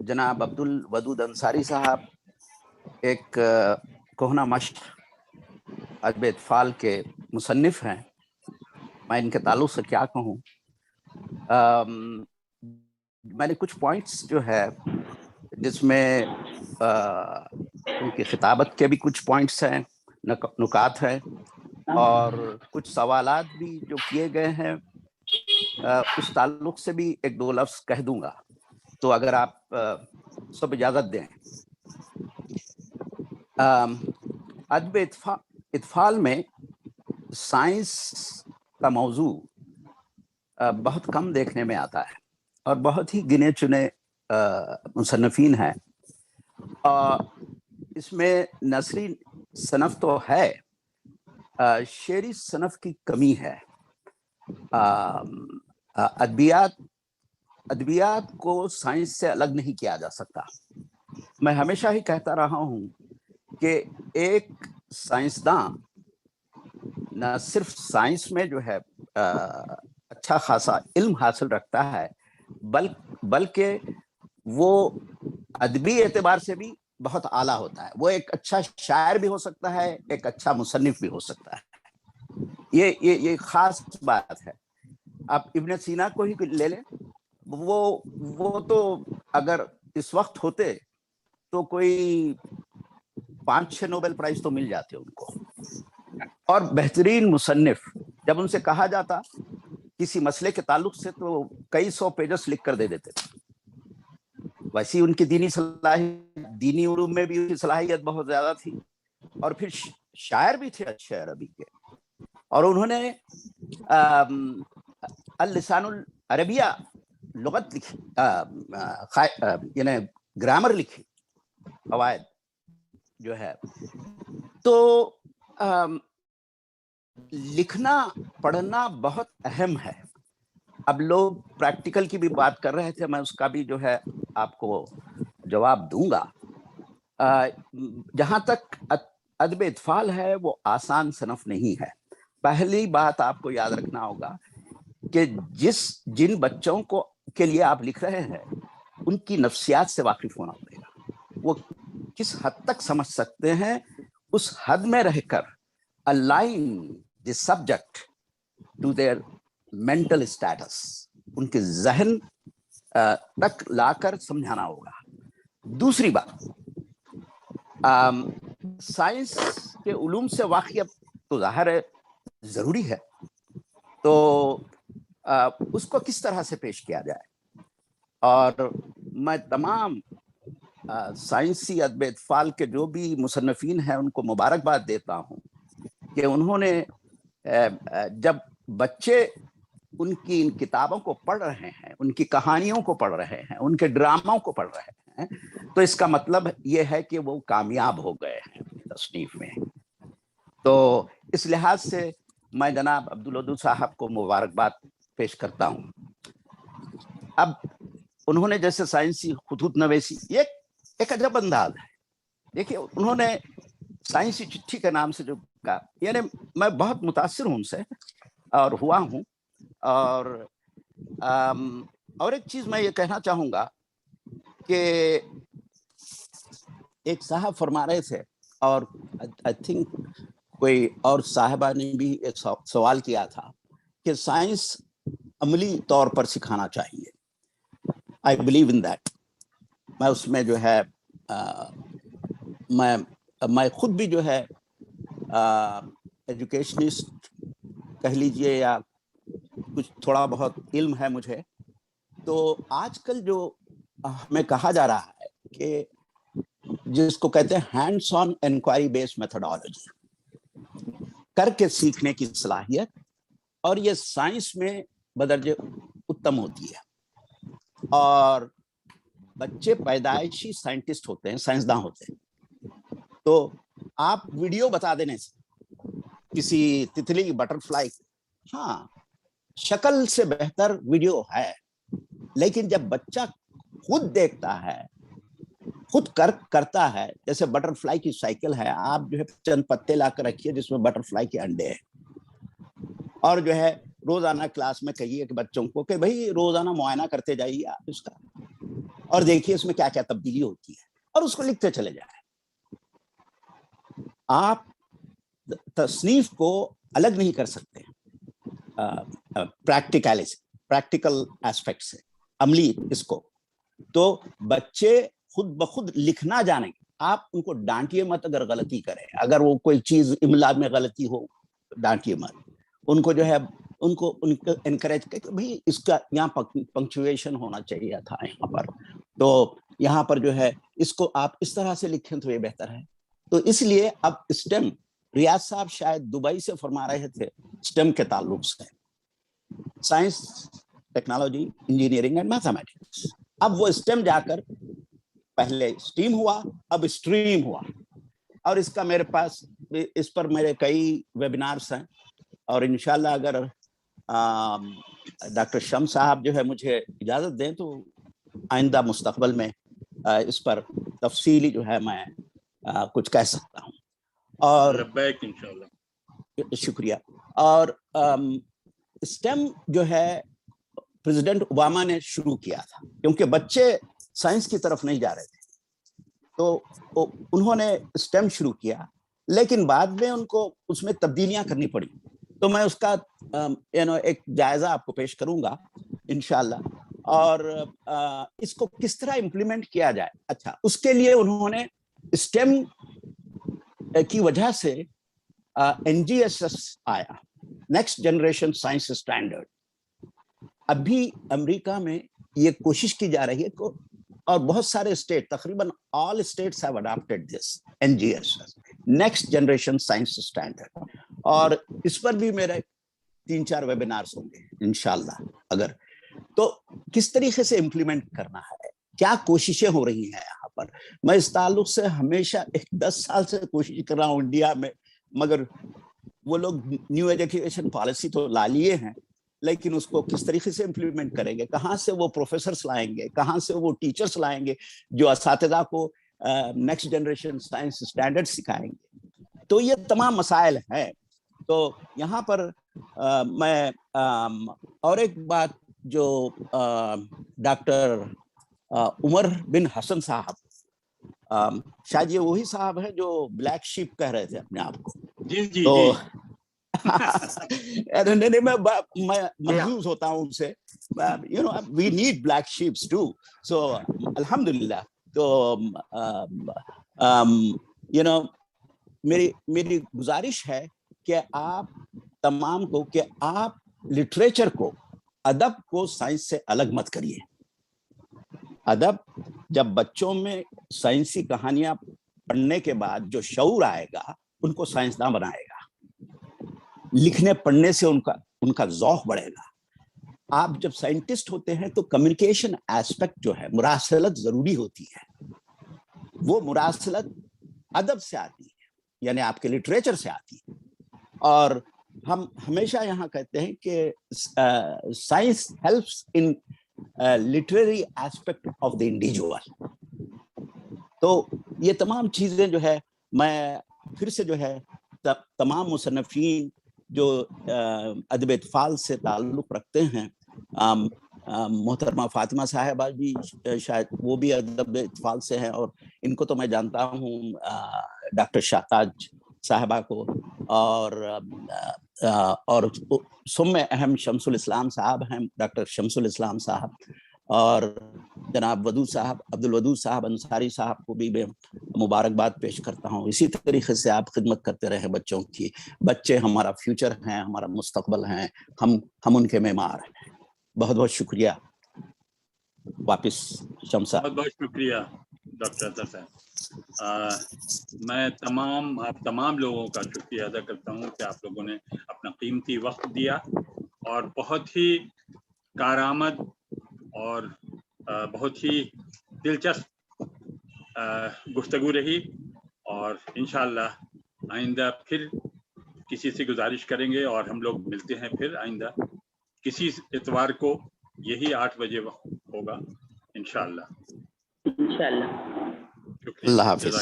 जनाब अब्दुल वदूद अंसारी साहब एक कोहना मश्क अदब इत्फाल के मुसन्निफ हैं। मैं इनके ताल्लुक से क्या कहूँ, मैंने कुछ पॉइंट्स जो है जिसमें उनकी खिताबत के भी कुछ पॉइंट्स हैं, नुकात हैं, और कुछ सवालात भी जो किए गए हैं उस ताल्लुक से भी 1-2 लफ्ज़ कह दूंगा, तो अगर आप सब इजाज़त दें। अदब इत्फाल में साइंस का मौजू बहुत कम देखने में आता है और बहुत ही गिने चुने मुसन्निफीन हैं। इसमें नसरी सनफ तो है, शेरी सनफ की कमी है। अदबियात को साइंस से अलग नहीं किया जा सकता। मैं हमेशा ही कहता रहा हूँ कि एक साइंसदान न सिर्फ साइंस में जो है अच्छा खासा इल्म हासिल रखता है, बल्कि वो अदबी एतबार से भी बहुत आला होता है। वो एक अच्छा शायर भी हो सकता है, एक अच्छा मुसन्निफ भी हो सकता है। ये खास बात है। आप इब्न सीना को ही ले लें, वो तो अगर इस वक्त होते तो कोई 5-6 नोबेल प्राइज तो मिल जाते उनको। और बेहतरीन मुसन्निफ, जब उनसे कहा जाता किसी मसले के ताल्लुक से, तो कई 100 पेजेस लिख कर दे देते थे। वैसी उनकी दीनी उलूम में भी उनकी सलाहियत बहुत ज्यादा थी, और फिर शायर भी थे अच्छे अरबी के। और उन्होंने अल-लिसानुल अरबिया लुगत लिखी, यानी ग्रामर लिखी, क़वायद जो है। तो लिखना पढ़ना बहुत अहम है। अब लोग प्रैक्टिकल की भी बात कर रहे थे, मैं उसका भी जो है आपको जवाब दूंगा। जहाँ तक अदब इत्फाल है वो आसान सनफ नहीं है। पहली बात आपको याद रखना होगा कि जिन बच्चों को के लिए आप लिख रहे हैं उनकी नफ्सियात से वाकिफ होना पड़ेगा, वो किस हद तक समझ सकते हैं, उस हद में रहकर align the subject to their mental status, उनके जहन तक लाकर समझाना होगा। दूसरी बात, साइंस के उलूम से वाकिफ तो जाहिर है जरूरी है, तो उसको किस तरह से पेश किया जाए। और मैं तमाम साइंसी अदब इत्फाल के जो भी मुसन्निफीन हैं उनको मुबारकबाद देता हूँ कि उन्होंने जब बच्चे उनकी इन किताबों को पढ़ रहे हैं, उनकी कहानियों को पढ़ रहे हैं, उनके ड्रामों को पढ़ रहे हैं, तो इसका मतलब ये है कि वो कामयाब हो गए हैं तसनीफ में। तो इस लिहाज से मैं जनाब अब्दुल वदूद साहब को मुबारकबाद पेश करता हूँ। अब उन्होंने जैसे साइंसी खुतूत नवेसी, ये एक अजब अंदाज है। देखिए, उन्होंने साइंसी चिट्ठी के नाम से जो कहा, यानी मैं बहुत मुतासिर हूँ उनसे और हुआ हूँ। और एक चीज मैं ये कहना चाहूंगा कि एक साहब फरमा रहे थे, और आई थिंक कोई और साहिबा ने भी एक सवाल किया था कि साइंस अमली तौर पर सिखाना चाहिए। I believe in that. मैं उसमें जो है मैं खुद भी जो है एजुकेशनिस्ट कह लीजिए या कुछ थोड़ा बहुत इल्म है मुझे। तो आजकल जो हमें कहा जा रहा है कि जिसको कहते हैं hands on inquiry based methodology, करके सीखने की सलाहियत, और ये साइंस में बदर्जे उत्तम होती है। और बच्चे पैदाइशी साइंटिस्ट होते हैं, साइंसदान होते हैं। तो आप वीडियो बता देने से किसी तितली, बटरफ्लाई, हाँ शक्ल से बेहतर वीडियो है, लेकिन जब बच्चा खुद देखता है, खुद करता है, जैसे बटरफ्लाई की साइकिल है, आप जो है चंद पत्ते ला कर रखिए जिसमें बटरफ्लाई के अंडे हैं, और जो है रोजाना क्लास में कहिए कि बच्चों को कि भाई रोजाना मुआयना करते जाइए आप इसका, और देखिए इसमें क्या क्या तब्दीली होती है, और उसको लिखते चले जाए। आप तसनीफ को अलग नहीं कर सकते प्रैक्टिकल एस्पेक्ट से, अमली इसको। तो बच्चे खुद ब खुद लिखना जानेंगे, आप उनको डांटिए मत अगर गलती करें। अगर वो कोई चीज इमला में गलती हो डांटिए मत, उनको जो है उनको एनकरेज करके भाई इसका यहाँ पंक्चुएशन होना चाहिए था यहाँ पर, तो यहाँ पर जो है इसको आप इस तरह से लिखें तो ये बेहतर है। तो इसलिए अब स्टेम, रियाज साहब शायद दुबई से फरमा रहे थे स्टेम के ताल्लुक से, science, technology, engineering and mathematics. अब वो स्टेम जाकर पहले स्टीम हुआ, अब स्ट्रीम हुआ, और इसका मेरे पास इस पर मेरे कई वेबिनार्स हैं, और इंशाल्लाह अगर डॉक्टर शम साहब जो है मुझे इजाजत दें तो आइंदा मुस्तकबल में इस पर तफसीली जो है मैं कुछ कह सकता हूँ। और इंशाल्लाह, शुक्रिया। और स्टेम जो है प्रेसिडेंट ओबामा ने शुरू किया था, क्योंकि बच्चे साइंस की तरफ नहीं जा रहे थे, तो उन्होंने स्टेम शुरू किया, लेकिन बाद में उनको उसमें तब्दीलियां करनी पड़ी। तो मैं उसका एक जायजा आपको पेश करूंगा इंशाल्लाह, और इसको किस तरह इम्प्लीमेंट किया जाए। अच्छा, उसके लिए उन्होंने स्टेम की वजह से NGSS आया, नेक्स्ट जनरेशन साइंस स्टैंडर्ड। अभी अमेरिका में ये कोशिश की जा रही है को, और बहुत सारे स्टेट, तकरीबन all states have adopted this NGSS, next generation science standard. और इस पर भी मेरे 3-4 वेबिनार्स होंगे इंशाल्लाह। अगर तो किस तरीके से इम्प्लीमेंट करना है, क्या कोशिशें हो रही हैं यहाँ पर। मैं इस ताल्लुक से हमेशा 10 साल से कोशिश कर रहा हूँ इंडिया में, मगर वो लोग न्यू एजुकेशन पॉलिसी तो ला लिए हैं, लेकिन उसको किस तरीके से इम्प्लीमेंट करेंगे, कहाँ से वो प्रोफेसर्स लाएंगे, कहाँ से वो टीचर्स लाएंगे जो असातिज़ा को नेक्स्ट जनरेशन साइंस स्टैंडर्ड सिखाएंगे। तो ये तमाम मसाइल हैं। तो यहाँ पर मैं और एक बात जो डॉक्टर उमर बिन हसन साहब, शायद ये वही साहब हैं जो ब्लैक शीप कह रहे थे अपने आप को। जी जी तो जी। मैं महसूस होता हूँ उनसे, you know, we need black sheeps too. So alhamdulillah. तो you know, मेरी गुजारिश है कि आप तमाम को कि आप लिटरेचर को, अदब को साइंस से अलग मत करिए। अदब, जब बच्चों में साइंसी कहानियां पढ़ने के बाद जो शऊर आएगा उनको साइंसदान बनाएगा। लिखने पढ़ने से उनका ज़ौक़ बढ़ेगा। आप जब साइंटिस्ट होते हैं तो कम्युनिकेशन एस्पेक्ट जो है, मुरासलत जरूरी होती है। वो मुरासलत अदब से आती है, यानी आपके लिटरेचर से आती है। और हम हमेशा यहाँ कहते हैं कि science helps in literary aspect of the individual. तो ये तमाम चीजें जो है, मैं फिर से जो है तमाम मुसन्निफीन जो अदब इत्फाल से ताल्लुक़ रखते हैं, मोहतरमा फातिमा साहिबा भी शायद वो भी अदब इत्फाल से हैं, और इनको तो मैं जानता हूँ, डॉक्टर शाहताज साहिबा को, और सुम्मे अहम शमसुल इस्लाम साहब हैं, डॉक्टर शमसुल इस्लाम साहब, और जनाब वदूद साहब, अब्दुल वदूद साहब अंसारी साहब को भी मैं मुबारकबाद पेश करता हूँ। इसी तरीके से आप खिदमत करते रहे बच्चों की। बच्चे हमारा फ्यूचर हैं, हमारा मुस्तकबल हैं, हम उनके मेमार हैं। बहुत बहुत शुक्रिया। वापिस शमसा। बहुत बहुत शुक्रिया डॉक्टर अतर साहब। मैं आप तमाम लोगों का शुक्रिया अदा करता हूँ कि आप लोगों ने अपना कीमती वक्त दिया और बहुत ही कारआमद और बहुत ही दिलचस्प गुफ्तगू रही। और इंशाअल्लाह आइंदा फिर किसी से गुजारिश करेंगे और हम लोग मिलते हैं फिर आइंदा किसी इतवार को, यही 8 बजे वक्त होगा इंशाअल्लाह। अल्लाह हाफिज।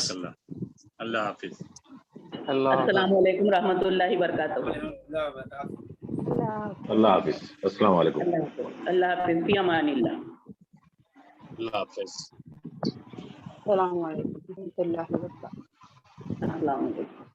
अल्लाह हाफिज। अस्सलाम वालेकुम रहमतुल्लाहि बरकातहू। अल्लाह हाफिज। अस्सलाम वालेकुम। अल्लाह हाफिज। फी अमानिल्लाह। अल्लाह हाफिज। अस्सलाम वालेकुम। अस्सलाम वालेकुम।